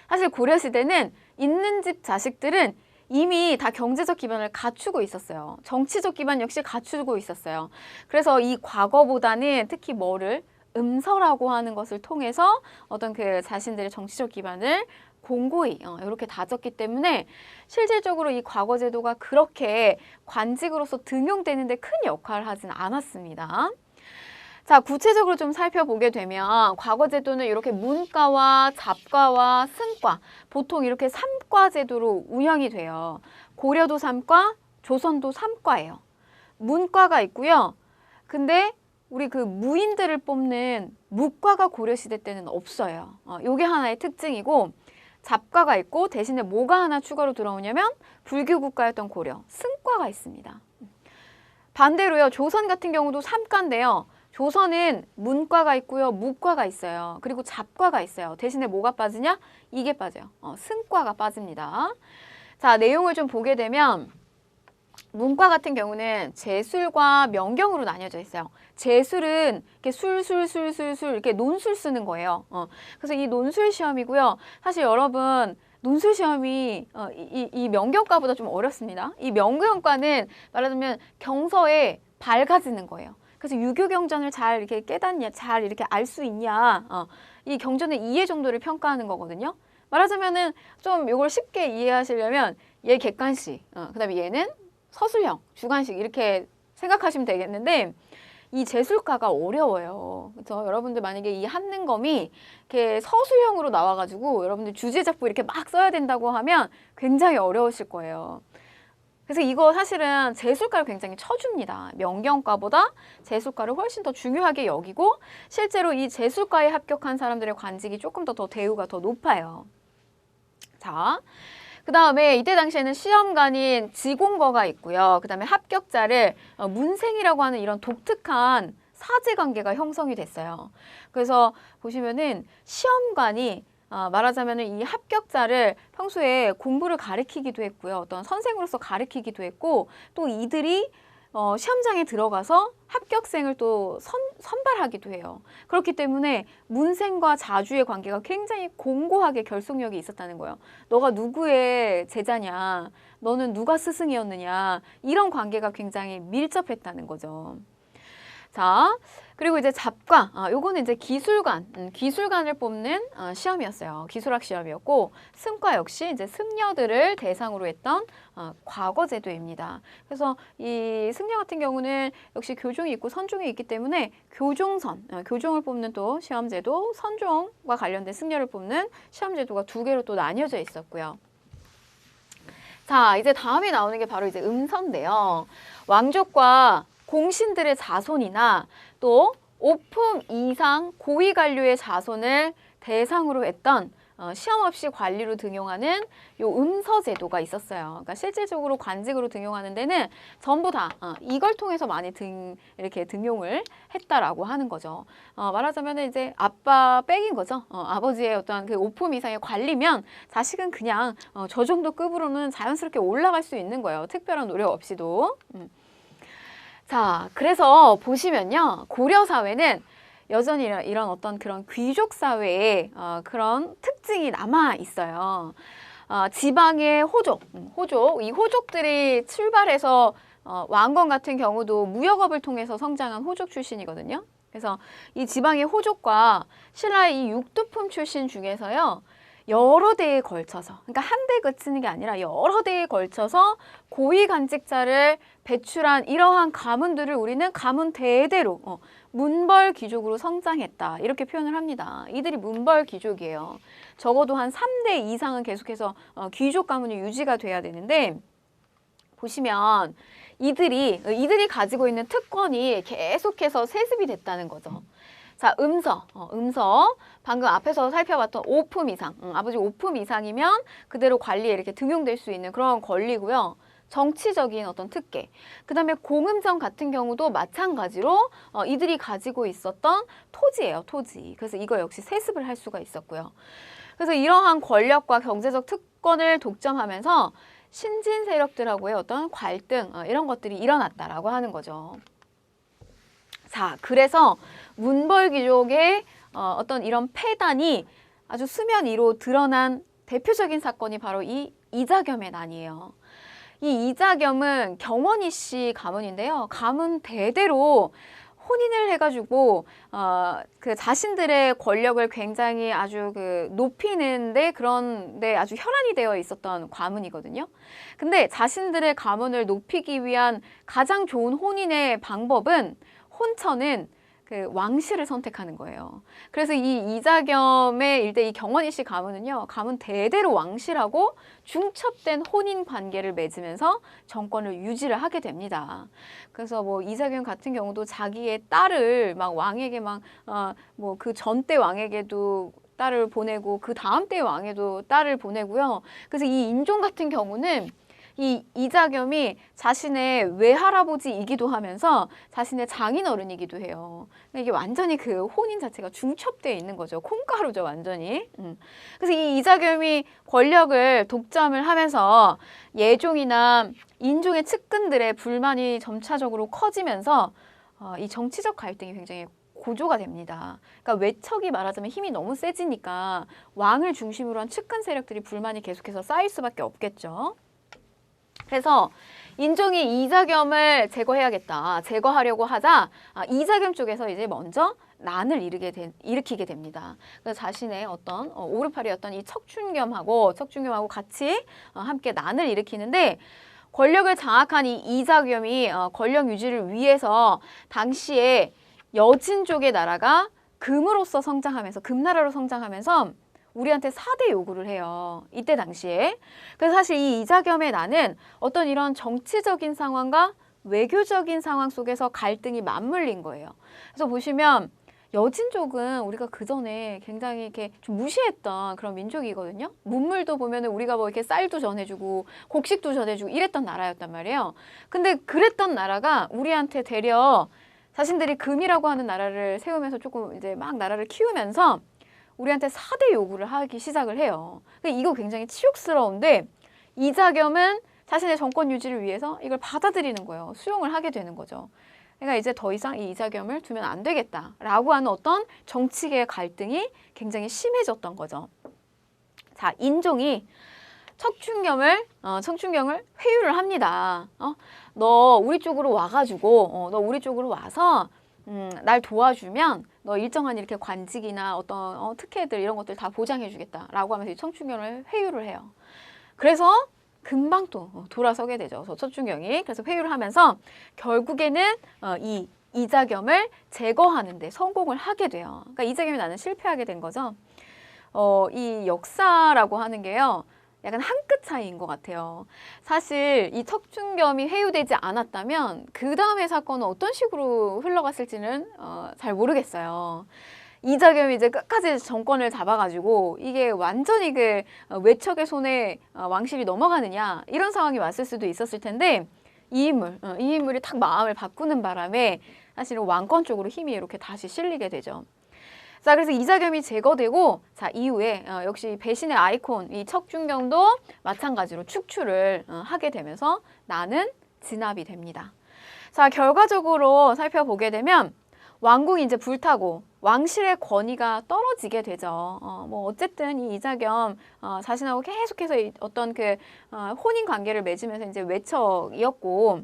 사실 고려 시대는 있는 집 자식들은 이미 다 경제적 기반을 갖추고 있었어요. 정치적 기반 역시 갖추고 있었어요. 그래서 이 과거보다는 특히 뭐를 음서라고 하는 것을 통해서 어떤 그 자신들의 정치적 기반을 공고히 이렇게 다졌기 때문에 실질적으로 이 과거 제도가 그렇게 관직으로서 등용되는데 큰 역할을 하진 않았습니다. 자, 구체적으로 좀 살펴보게 되면 과거 제도는 이렇게 문과와 잡과와 승과 보통 이렇게 3과 제도로 운영이 돼요. 고려도 3과, 조선도 3과예요. 문과가 있고요. 근데 우리 그 무인들을 뽑는 무과가 고려시대 때는 없어요. 요게 하나의 특징이고 잡과가 있고 대신에 뭐가 하나 추가로 들어오냐면 불교 국가였던 고려, 승과가 있습니다. 반대로요. 조선 같은 경우도 3과인데요. 조선은 문과가 있고요. 무과가 있어요. 그리고 잡과가 있어요. 대신에 뭐가 빠지냐? 이게 빠져요. 승과가 빠집니다. 자, 내용을 좀 보게 되면 문과 같은 경우는 제술과 명경으로 나뉘어져 있어요. 제술은 이렇게 술술술술술 이렇게 논술 쓰는 거예요. 그래서 이 논술 시험이고요. 사실 여러분 논술 시험이 이 명경과보다 좀 어렵습니다. 이 명경과는 말하자면 경서에 밝아지는 거예요. 그래서 유교 경전을 잘 이렇게 깨닫냐, 잘 이렇게 알 수 있냐, 이 경전의 이해 정도를 평가하는 거거든요. 말하자면은 좀 이걸 쉽게 이해하시려면 얘 객관식, 그다음에 얘는 서술형, 주관식 이렇게 생각하시면 되겠는데 이 제술가가 어려워요. 그래서 여러분들 만약에 이 한능검이 이렇게 서술형으로 나와가지고 여러분들 주제작부 이렇게 막 써야 된다고 하면 굉장히 어려우실 거예요. 그래서 이거 사실은 제술가를 굉장히 쳐줍니다. 명경과보다 제술가를 훨씬 더 중요하게 여기고 실제로 이 제술과에 합격한 사람들의 관직이 조금 더 대우가 더 높아요. 자, 그 다음에 이때 당시에는 시험관인 지공거가 있고요. 그 다음에 합격자를 문생이라고 하는 이런 독특한 사제관계가 형성이 됐어요. 그래서 보시면은 시험관이 말하자면 이 합격자를 평소에 공부를 가르치기도 했고요. 어떤 선생으로서 가르치기도 했고 또 이들이 시험장에 들어가서 합격생을 또 선발하기도 해요. 그렇기 때문에 문생과 자주의 관계가 굉장히 공고하게 결속력이 있었다는 거예요. 너가 누구의 제자냐, 너는 누가 스승이었느냐, 이런 관계가 굉장히 밀접했다는 거죠. 자, 그리고 이제 잡과, 요거는 이제 기술관을 뽑는 시험이었어요. 기술학 시험이었고, 승과 역시 이제 승려들을 대상으로 했던 과거제도입니다. 그래서 이 승려 같은 경우는 역시 교종이 있고 선종이 있기 때문에 교종을 뽑는 또 시험제도, 선종과 관련된 승려를 뽑는 시험제도가 두 개로 또 나뉘어져 있었고요. 자, 이제 다음에 나오는 게 바로 이제 음서인데요. 왕족과 공신들의 자손이나 또 오품 이상 고위 관료의 자손을 대상으로 했던 시험 없이 관리로 등용하는 요 음서 제도가 있었어요. 그러니까 실질적으로 관직으로 등용하는 데는 전부 다 이걸 통해서 많이 이렇게 등용을 했다라고 하는 거죠. 말하자면 이제 아빠 백인 거죠. 아버지의 어떤 그 오품 이상의 관리면 자식은 그냥 저 정도 급으로는 자연스럽게 올라갈 수 있는 거예요. 특별한 노력 없이도. 자, 그래서 보시면요. 고려 사회는 여전히 이런 어떤 그런 귀족 사회의 그런 특징이 남아 있어요. 지방의 이 호족들이 출발해서 왕건 같은 경우도 무역업을 통해서 성장한 호족 출신이거든요. 그래서 이 지방의 호족과 신라의 이 육두품 출신 중에서요. 여러 대에 걸쳐서, 그러니까 한 대 그치는 게 아니라 여러 대에 걸쳐서 고위 관직자를 배출한 이러한 가문들을 우리는 가문 대대로 문벌 귀족으로 성장했다. 이렇게 표현을 합니다. 이들이 문벌 귀족이에요. 적어도 한 3대 이상은 계속해서 귀족 가문이 유지가 돼야 되는데 보시면 이들이 가지고 있는 특권이 계속해서 세습이 됐다는 거죠. 자, 음서. 방금 앞에서 살펴봤던 오품 이상. 아버지 오품 이상이면 그대로 관리에 이렇게 등용될 수 있는 그런 권리고요. 정치적인 어떤 특혜. 그 다음에 공음정 같은 경우도 마찬가지로 이들이 가지고 있었던 토지예요, 토지. 그래서 이거 역시 세습을 할 수가 있었고요. 그래서 이러한 권력과 경제적 특권을 독점하면서 신진 세력들하고의 어떤 갈등, 이런 것들이 일어났다라고 하는 거죠. 자, 그래서 문벌 귀족의 어떤 이런 폐단이 아주 수면 위로 드러난 대표적인 사건이 바로 이 이자겸의 난이에요. 이 이자겸은 경원이 씨 가문인데요. 가문 대대로 혼인을 해가지고 그 자신들의 권력을 굉장히 아주 높이는데 그런데 아주 혈안이 되어 있었던 가문이거든요. 근데 자신들의 가문을 높이기 위한 가장 좋은 혼인의 방법은 혼처는 그 왕씨를 선택하는 거예요. 그래서 이 이자겸의 일대 이 경원이 씨 가문은요, 가문 대대로 왕씨라고 중첩된 혼인 관계를 맺으면서 정권을 유지를 하게 됩니다. 그래서 뭐 이자겸 같은 경우도 자기의 딸을 막 왕에게 뭐 그 전 때 왕에게도 딸을 보내고 그 다음 때 왕에도 딸을 보내고요. 그래서 이 인종 같은 경우는 이 이자겸이 자신의 외할아버지이기도 하면서 자신의 장인어른이기도 해요. 이게 완전히 그 혼인 자체가 중첩되어 있는 거죠. 콩가루죠, 완전히. 그래서 이 이자겸이 권력을 독점을 하면서 예종이나 인종의 측근들의 불만이 점차적으로 커지면서 이 정치적 갈등이 굉장히 고조가 됩니다. 그러니까 외척이 말하자면 힘이 너무 세지니까 왕을 중심으로 한 측근 세력들이 불만이 계속해서 쌓일 수밖에 없겠죠. 그래서 인종이 이자겸을 제거하려고 하자 이자겸 쪽에서 이제 먼저 난을 일으키게 됩니다. 그래서 자신의 어떤 오르팔이었던 이 척준겸하고 같이 함께 난을 일으키는데 권력을 장악한 이 이자겸이 권력 유지를 위해서 당시에 여진족의 나라가 금으로서 성장하면서 금나라로 성장하면서 우리한테 4대 요구를 해요. 이때 당시에. 그래서 사실 이 이자겸의 난은 어떤 이런 정치적인 상황과 외교적인 상황 속에서 갈등이 맞물린 거예요. 그래서 보시면 여진족은 우리가 그전에 굉장히 이렇게 좀 무시했던 그런 민족이거든요. 문물도 보면은 우리가 뭐 이렇게 쌀도 전해주고 곡식도 전해주고 이랬던 나라였단 말이에요. 근데 그랬던 나라가 우리한테 되려 자신들이 금이라고 하는 나라를 세우면서 조금 이제 막 나라를 키우면서 우리한테 4대 요구를 하기 시작을 해요. 근데 이거 굉장히 치욕스러운데 이자겸은 자신의 정권 유지를 위해서 이걸 받아들이는 거예요. 수용을 하게 되는 거죠. 그러니까 이제 더 이상 이 이자겸을 두면 안 되겠다라고 하는 어떤 정치계의 갈등이 굉장히 심해졌던 거죠. 자, 인종이 척춘경을 회유를 합니다. 너 우리 쪽으로 와가지고, 너 우리 쪽으로 와서 날 도와주면 너 일정한 이렇게 관직이나 어떤 특혜들 이런 것들 다 보장해주겠다라고 하면서 이 척춘경을 회유를 해요. 그래서 금방 또 돌아서게 되죠. 척춘경이. 그래서 회유를 하면서 결국에는 이 이자겸을 제거하는 데 성공을 하게 돼요. 그러니까 이자겸이 나는 실패하게 된 거죠. 이 역사라고 하는 게요. 약간 한 끗 차이인 것 같아요. 사실 이 척춘겸이 회유되지 않았다면 그 다음의 사건은 어떤 식으로 흘러갔을지는 잘 모르겠어요. 이자겸이 이제 끝까지 정권을 잡아가지고 이게 완전히 그 외척의 손에 왕실이 넘어가느냐 이런 상황이 왔을 수도 있었을 텐데 이 인물이 탁 마음을 바꾸는 바람에 사실은 왕권 쪽으로 힘이 이렇게 다시 실리게 되죠. 자, 그래서 이자겸이 제거되고 자 이후에 역시 배신의 아이콘 이 척춘경도 마찬가지로 축출을 하게 되면서 나는 진압이 됩니다. 자, 결과적으로 살펴보게 되면 왕궁이 이제 불타고 왕실의 권위가 떨어지게 되죠. 뭐 어쨌든 이 이자겸 자신하고 계속해서 어떤 그 혼인 관계를 맺으면서 이제 외척이었고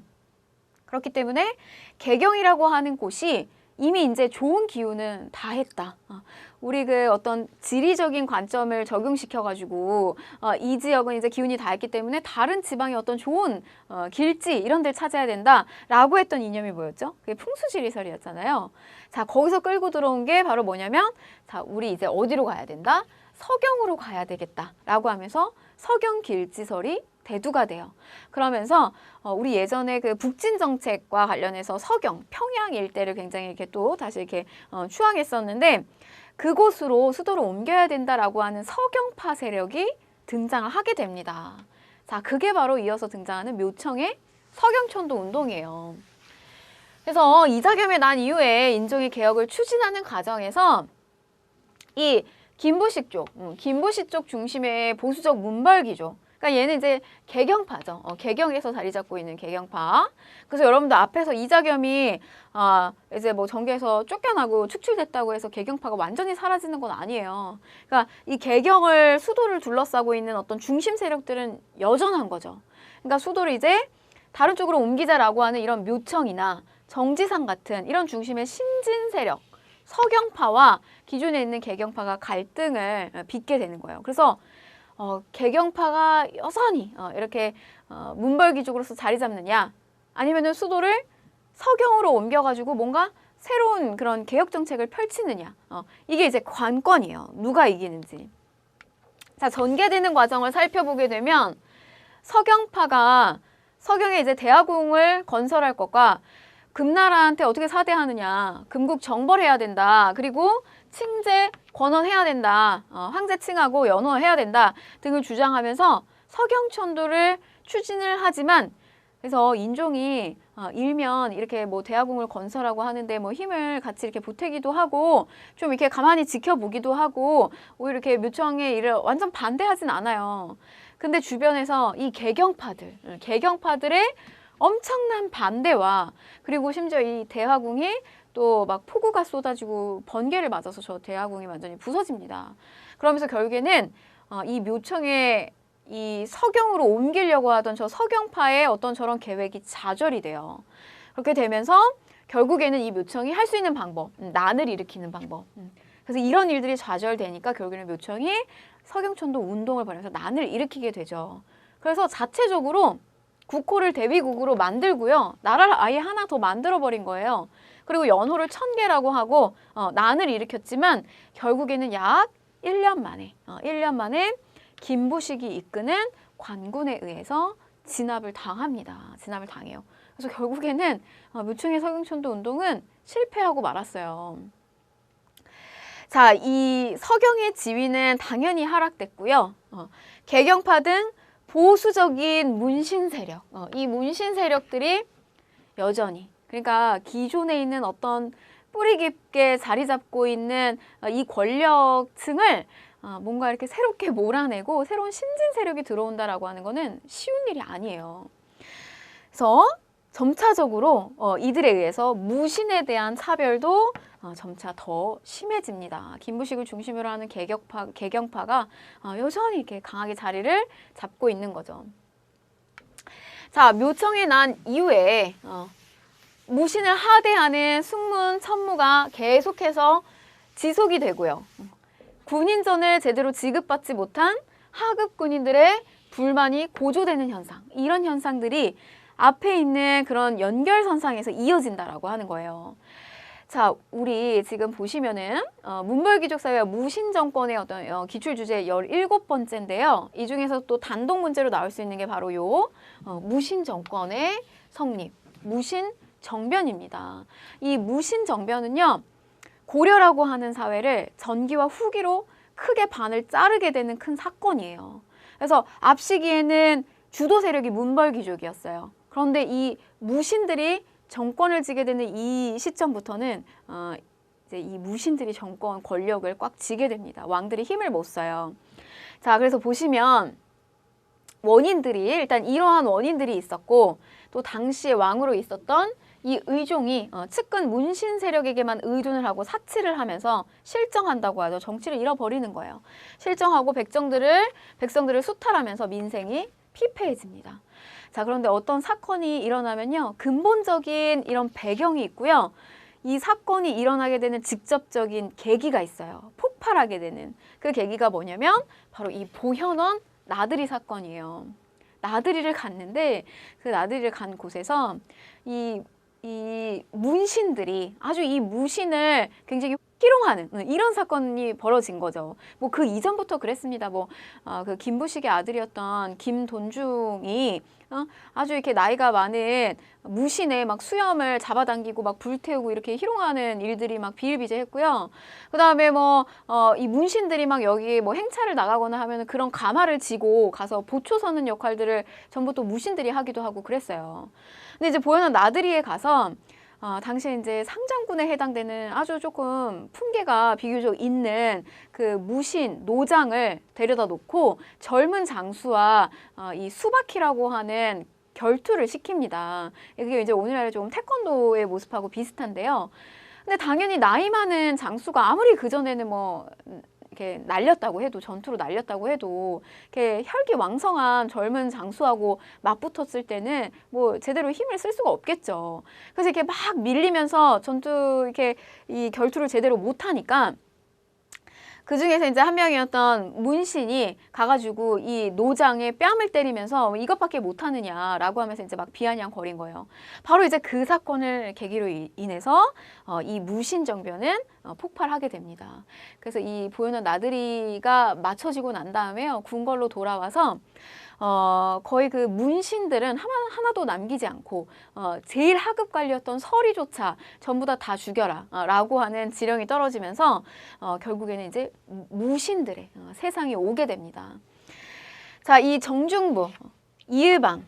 그렇기 때문에 개경이라고 하는 곳이 이미 이제 좋은 기운은 다 했다. 우리 그 어떤 지리적인 관점을 적용시켜가지고 이 지역은 이제 기운이 다 했기 때문에 다른 지방의 어떤 좋은 길지 이런 데를 찾아야 된다라고 했던 이념이 뭐였죠? 그게 풍수지리설이었잖아요. 자, 거기서 끌고 들어온 게 바로 뭐냐면 자, 우리 이제 어디로 가야 된다? 서경으로 가야 되겠다라고 하면서 서경길지설이 대두가 돼요. 그러면서 우리 예전에 그 북진 정책과 관련해서 서경, 평양 일대를 굉장히 이렇게 또 다시 이렇게 추앙했었는데 그곳으로 수도를 옮겨야 된다라고 하는 서경파 세력이 등장을 하게 됩니다. 자, 그게 바로 이어서 등장하는 묘청의 서경천도 운동이에요. 그래서 이자겸의 난 이후에 인종의 개혁을 추진하는 과정에서 이 김부식 쪽 중심의 보수적 문벌기죠. 그러니까 얘는 이제 개경파죠. 개경에서 자리 잡고 있는 개경파. 그래서 여러분들 앞에서 이자겸이 이제 뭐 정계에서 쫓겨나고 축출됐다고 해서 개경파가 완전히 사라지는 건 아니에요. 그러니까 이 개경을 수도를 둘러싸고 있는 어떤 중심 세력들은 여전한 거죠. 그러니까 수도를 이제 다른 쪽으로 옮기자라고 하는 이런 묘청이나 정지상 같은 이런 중심의 신진 세력, 서경파와 기존에 있는 개경파가 갈등을 빚게 되는 거예요. 그래서 개경파가 여전히 이렇게 문벌기족으로서 자리 잡느냐 아니면은 수도를 서경으로 옮겨가지고 뭔가 새로운 그런 개혁 정책을 펼치느냐 이게 이제 관건이에요. 누가 이기는지. 자, 전개되는 과정을 살펴보게 되면 서경파가 서경에 이제 대학궁을 건설할 것과 금나라한테 어떻게 사대하느냐, 금국 정벌해야 된다, 그리고 칭제 권원해야 된다, 황제칭하고 연호해야 된다 등을 주장하면서 서경천도를 추진을 하지만 그래서 인종이 일면 이렇게 뭐 대학궁을 건설하고 하는데 뭐 힘을 같이 이렇게 보태기도 하고 좀 이렇게 가만히 지켜보기도 하고 오히려 이렇게 묘청의 일을 완전 반대하진 않아요. 근데 주변에서 이 개경파들의 엄청난 반대와 그리고 심지어 이 대화궁이 또 막 폭우가 쏟아지고 번개를 맞아서 저 대화궁이 완전히 부서집니다. 그러면서 결국에는 이 묘청의 이 서경으로 옮기려고 하던 저 서경파의 어떤 저런 계획이 좌절이 돼요. 그렇게 되면서 결국에는 이 묘청이 할 수 있는 방법, 난을 일으키는 방법. 그래서 이런 일들이 좌절되니까 결국에는 묘청이 서경천도 운동을 벌여서 난을 일으키게 되죠. 그래서 자체적으로 국호를 대비국으로 만들고요. 나라를 아예 하나 더 만들어버린 거예요. 그리고 연호를 천계라고 하고 난을 일으켰지만 결국에는 약 1년 만에 김부식이 이끄는 관군에 의해서 진압을 당합니다. 진압을 당해요. 그래서 결국에는 묘충의 서경천도 운동은 실패하고 말았어요. 자, 이 서경의 지위는 당연히 하락됐고요. 개경파 등 보수적인 문신 세력, 이 문신 세력들이 여전히, 그러니까 기존에 있는 어떤 뿌리 깊게 자리 잡고 있는 이 권력층을 뭔가 이렇게 새롭게 몰아내고 새로운 신진 세력이 들어온다라고 하는 거는 쉬운 일이 아니에요. 그래서 점차적으로 이들에 의해서 무신에 대한 차별도 점차 더 심해집니다. 김부식을 중심으로 하는 개경파가 여전히 이렇게 강하게 자리를 잡고 있는 거죠. 자, 묘청이 난 이후에 무신을 하대하는 숙문, 천무가 계속해서 지속이 되고요. 군인전을 제대로 지급받지 못한 하급 군인들의 불만이 고조되는 현상, 이런 현상들이 앞에 있는 그런 연결선상에서 이어진다라고 하는 거예요. 자, 우리 지금 보시면은 문벌귀족사회와 무신정권의 어떤 기출주제 17번째인데요. 이 중에서 또 단독 문제로 나올 수 있는 게 바로 요 무신정권의 성립, 무신정변입니다. 이 무신정변은요, 고려라고 하는 사회를 전기와 후기로 크게 반을 자르게 되는 큰 사건이에요. 그래서 앞 시기에는 주도 세력이 문벌귀족이었어요. 그런데 이 무신들이 정권을 쥐게 되는 이 시점부터는 이제 이 무신들이 정권 권력을 꽉 쥐게 됩니다. 왕들이 힘을 못 써요. 자, 그래서 보시면 원인들이 일단 이러한 원인들이 있었고 또 당시에 왕으로 있었던 이 의종이 측근 문신 세력에게만 의존을 하고 사치를 하면서 실정한다고 하죠. 정치를 잃어버리는 거예요. 실정하고 백성들을 수탈하면서 민생이 피폐해집니다. 자, 그런데 어떤 사건이 일어나면요, 근본적인 이런 배경이 있고요. 이 사건이 일어나게 되는 직접적인 계기가 있어요. 폭발하게 되는 그 계기가 뭐냐면 바로 이 보현원 나들이 사건이에요. 나들이를 갔는데 그 나들이를 간 곳에서 이 문신들이 아주 이 무신을 굉장히 희롱하는 이런 사건이 벌어진 거죠. 뭐 그 이전부터 그랬습니다. 그 김부식의 아들이었던 김돈중이 아주 이렇게 나이가 많은 무신의 막 수염을 잡아당기고 막 불태우고 이렇게 희롱하는 일들이 막 비일비재했고요. 그 다음에 이 문신들이 막 여기 뭐 행차를 나가거나 하면 그런 가마를 쥐고 가서 보초 서는 역할들을 전부 또 무신들이 하기도 하고 그랬어요. 근데 이제 보현원 나들이에 가서 당시에 이제 상장군에 해당되는 아주 조금 품계가 비교적 있는 그 무신 노장을 데려다 놓고 젊은 장수와 이 수바키라고 하는 결투를 시킵니다. 이게 이제 오늘날의 좀 태권도의 모습하고 비슷한데요. 근데 당연히 나이 많은 장수가 아무리 그전에는 이렇게 날렸다고 해도 전투로 날렸다고 해도 이렇게 혈기왕성한 젊은 장수하고 맞붙었을 때는 제대로 힘을 쓸 수가 없겠죠. 그래서 이렇게 막 밀리면서 전투 이렇게 이 결투를 제대로 못 하니까 그 중에서 이제 한 명이었던 문신이 가가지고 이 노장의 뺨을 때리면서 이것밖에 못하느냐라고 하면서 이제 막 비아냥거린 거예요. 바로 이제 그 사건을 계기로 인해서 이 무신정변은 폭발하게 됩니다. 그래서 이 보현원 나들이가 맞춰지고 난 다음에요, 궁궐로 돌아와서 거의 그 문신들은 하나도 남기지 않고 제일 하급 관리였던 서리조차 전부 다 죽여라 라고 하는 지령이 떨어지면서 결국에는 이제 무신들의 세상이 오게 됩니다. 자, 이 정중부, 이의방,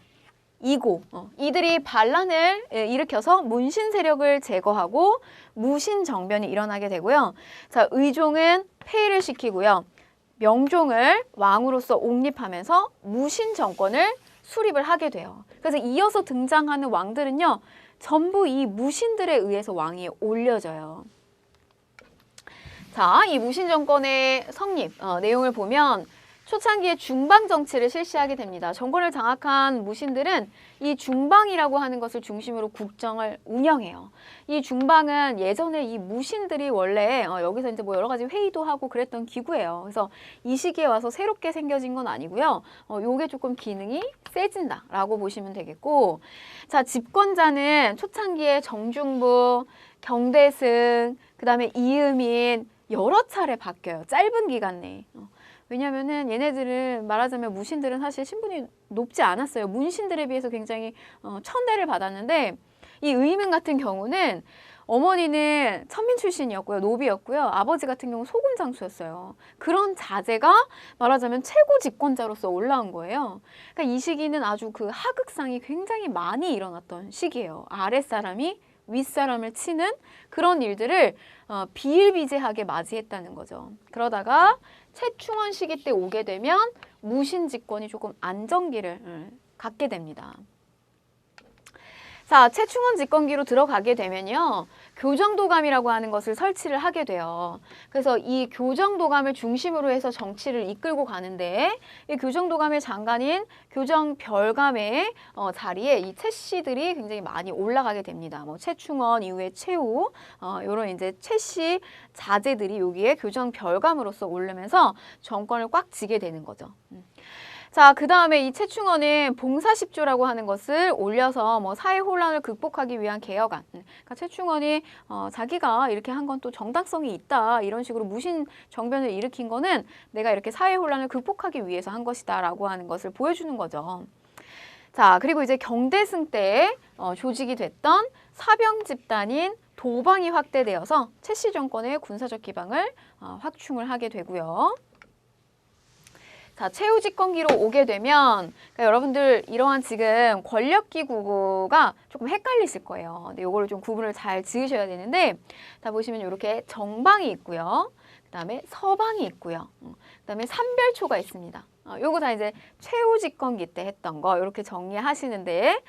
이고 이들이 반란을 일으켜서 문신 세력을 제거하고 무신정변이 일어나게 되고요. 자, 의종은 폐위를 시키고요. 명종을 왕으로서 옹립하면서 무신 정권을 수립을 하게 돼요. 그래서 이어서 등장하는 왕들은요, 전부 이 무신들에 의해서 왕위에 올려져요. 자, 이 무신 정권의 성립 내용을 보면 초창기에 중방 정치를 실시하게 됩니다. 정권을 장악한 무신들은 이 중방이라고 하는 것을 중심으로 국정을 운영해요. 이 중방은 예전에 이 무신들이 원래 여기서 이제 뭐 여러 가지 회의도 하고 그랬던 기구예요. 그래서 이 시기에 와서 새롭게 생겨진 건 아니고요. 요게 조금 기능이 세진다라고 보시면 되겠고, 자, 집권자는 초창기에 정중부, 경대승, 그다음에 이음인 여러 차례 바뀌어요. 짧은 기간 내에. 왜냐면은 얘네들은 말하자면 무신들은 사실 신분이 높지 않았어요. 문신들에 비해서 굉장히 천대를 받았는데, 이 의민 같은 경우는 어머니는 천민 출신이었고요. 노비였고요. 아버지 같은 경우 소금 장수였어요. 그런 자제가 말하자면 최고 집권자로서 올라온 거예요. 그러니까 이 시기는 아주 그 하극상이 굉장히 많이 일어났던 시기예요. 아랫사람이 윗사람을 치는 그런 일들을 비일비재하게 맞이했다는 거죠. 그러다가 최충원 시기 때 오게 되면 무신 집권이 조금 안정기를 갖게 됩니다. 자, 최충원 집권기로 들어가게 되면요, 교정도감이라고 하는 것을 설치를 하게 돼요. 그래서 이 교정도감을 중심으로 해서 정치를 이끌고 가는데, 이 교정도감의 장관인 교정별감의 자리에 이 최씨들이 굉장히 많이 올라가게 됩니다. 뭐 최충원 이후에 최후 이런 이제 최씨 자제들이 여기에 교정별감으로서 오르면서 정권을 꽉 쥐게 되는 거죠. 자, 그 다음에 이 최충원은 봉사십조라고 하는 것을 올려서 뭐 사회 혼란을 극복하기 위한 개혁안. 그러니까 최충원이 자기가 이렇게 한 건 또 정당성이 있다, 이런 식으로 무신 정변을 일으킨 거는 내가 이렇게 사회 혼란을 극복하기 위해서 한 것이다라고 하는 것을 보여주는 거죠. 자, 그리고 이제 경대승 때 조직이 됐던 사병 집단인 도방이 확대되어서 최씨 정권의 군사적 기방을 확충을 하게 되고요. 자, 최후 집권기로 오게 되면, 그러니까 여러분들 이러한 지금 권력기구가 조금 헷갈리실 거예요. 근데 요거를 좀 구분을 잘 지으셔야 되는데, 다 보시면 이렇게 정방이 있고요. 그 다음에 서방이 있고요. 그 다음에 삼별초가 있습니다. 요거 다 이제 최후 집권기 때 했던 거 이렇게 정리하시는데,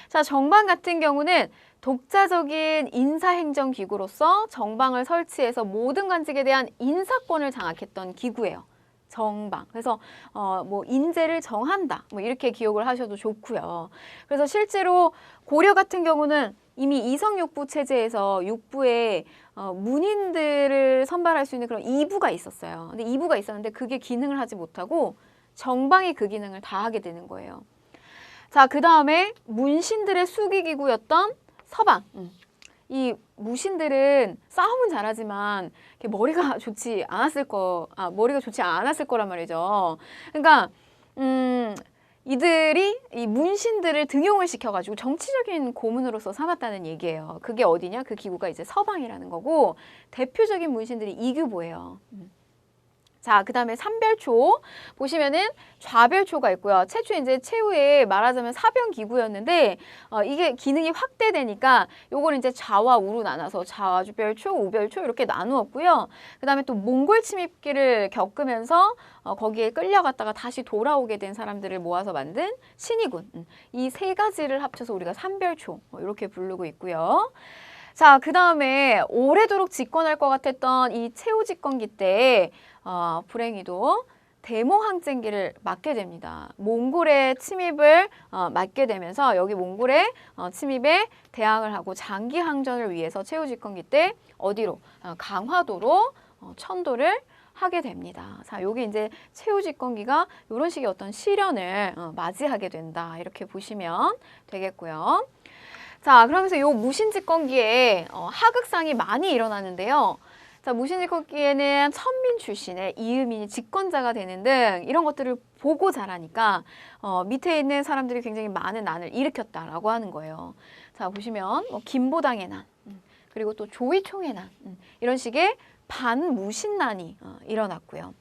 자, 정방 같은 경우는 독자적인 인사행정기구로서 정방을 설치해서 모든 관직에 대한 인사권을 장악했던 기구예요. 정방. 그래서 뭐 인재를 정한다, 뭐 이렇게 기억을 하셔도 좋고요. 그래서 실제로 고려 같은 경우는 이미 이성육부 체제에서 육부에 문인들을 선발할 수 있는 그런 이부가 있었어요. 근데 이부가 있었는데 그게 기능을 하지 못하고 정방이 그 기능을 다 하게 되는 거예요. 자, 그 다음에 문신들의 수기기구였던 서방. 이 무신들은 싸움은 잘하지만 머리가 좋지 않았을 거란 말이죠. 그러니까 이들이 이 문신들을 등용을 시켜가지고 정치적인 고문으로서 삼았다는 얘기예요. 그게 어디냐? 그 기구가 이제 서방이라는 거고, 대표적인 문신들이 이규보예요. 자, 그 다음에 삼별초 보시면은 좌별초가 있고요. 최후에 말하자면 사병기구였는데 이게 기능이 확대되니까 요걸 이제 좌와 우로 나눠서 좌별초, 우별초 이렇게 나누었고요. 그 다음에 또 몽골 침입기를 겪으면서 거기에 끌려갔다가 다시 돌아오게 된 사람들을 모아서 만든 신의군. 이 세 가지를 합쳐서 우리가 삼별초 이렇게 부르고 있고요. 자, 그 다음에 오래도록 집권할 것 같았던 이 최후 집권기 때 불행히도 대모항쟁기를 맞게 됩니다. 몽골의 침입을 맞게 되면서 여기 몽골의 침입에 대항을 하고 장기 항전을 위해서 최후 집권기 때 어디로? 강화도로 천도를 하게 됩니다. 자, 요게 이제 최후 집권기가 이런 식의 어떤 시련을 맞이하게 된다, 이렇게 보시면 되겠고요. 자, 그러면서 요 무신 집권기에 하극상이 많이 일어나는데요. 자, 무신 집권기에는 천민 출신의 이음인이 집권자가 되는 등 이런 것들을 보고 자라니까 밑에 있는 사람들이 굉장히 많은 난을 일으켰다라고 하는 거예요. 자, 보시면 김보당의 난, 그리고 또 조이총의 난, 이런 식의 반무신난이 일어났고요.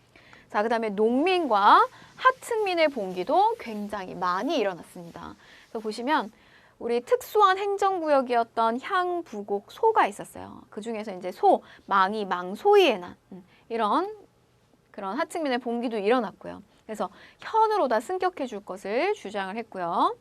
자, 그 다음에 농민과 하층민의 봉기도 굉장히 많이 일어났습니다. 그래서 보시면 우리 특수한 행정구역이었던 향부곡 소가 있었어요. 그 중에서 이제 소, 망이, 망소이의 난, 이런 그런 하층민의 봉기도 일어났고요. 그래서 현으로 다 승격해 줄 것을 주장을 했고요.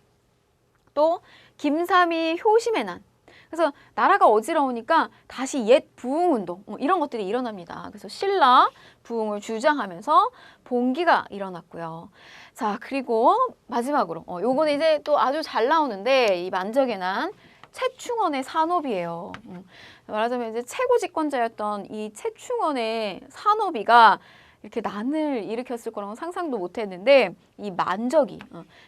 또 김삼이 효심의 난, 그래서 나라가 어지러우니까 다시 옛 부흥운동 이런 것들이 일어납니다. 그래서 신라 부흥을 주장하면서 봉기가 일어났고요. 자, 그리고 마지막으로 요거는 이제 또 아주 잘 나오는데 이 만적의 난 최충원의 산업이에요. 말하자면 이제 최고 집권자였던 이 최충원의 산업이가 이렇게 난을 일으켰을 거라고 상상도 못했는데 이 만적이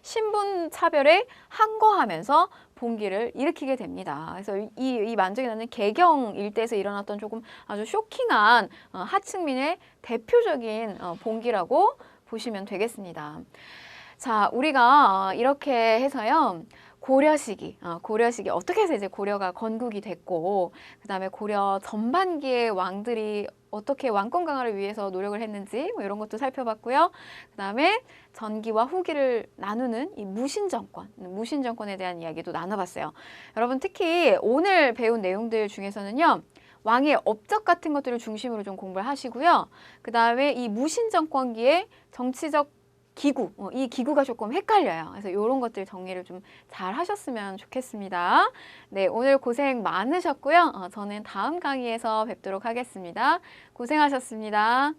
신분 차별에 항거하면서 봉기를 일으키게 됩니다. 그래서 이 만적의 난은 개경 일대에서 일어났던 조금 아주 쇼킹한 하층민의 대표적인 봉기라고 보시면 되겠습니다. 자, 우리가 이렇게 해서요. 고려 시기 어떻게 해서 이제 고려가 건국이 됐고, 그 다음에 고려 전반기의 왕들이 어떻게 왕권 강화를 위해서 노력을 했는지 뭐 이런 것도 살펴봤고요. 그 다음에 전기와 후기를 나누는 이 무신 정권에 대한 이야기도 나눠봤어요. 여러분 특히 오늘 배운 내용들 중에서는요. 왕의 업적 같은 것들을 중심으로 좀 공부를 하시고요. 그 다음에 이 무신 정권기의 정치적 기구, 이 기구가 조금 헷갈려요. 그래서 이런 것들 정리를 좀 잘 하셨으면 좋겠습니다. 네, 오늘 고생 많으셨고요. 저는 다음 강의에서 뵙도록 하겠습니다. 고생하셨습니다.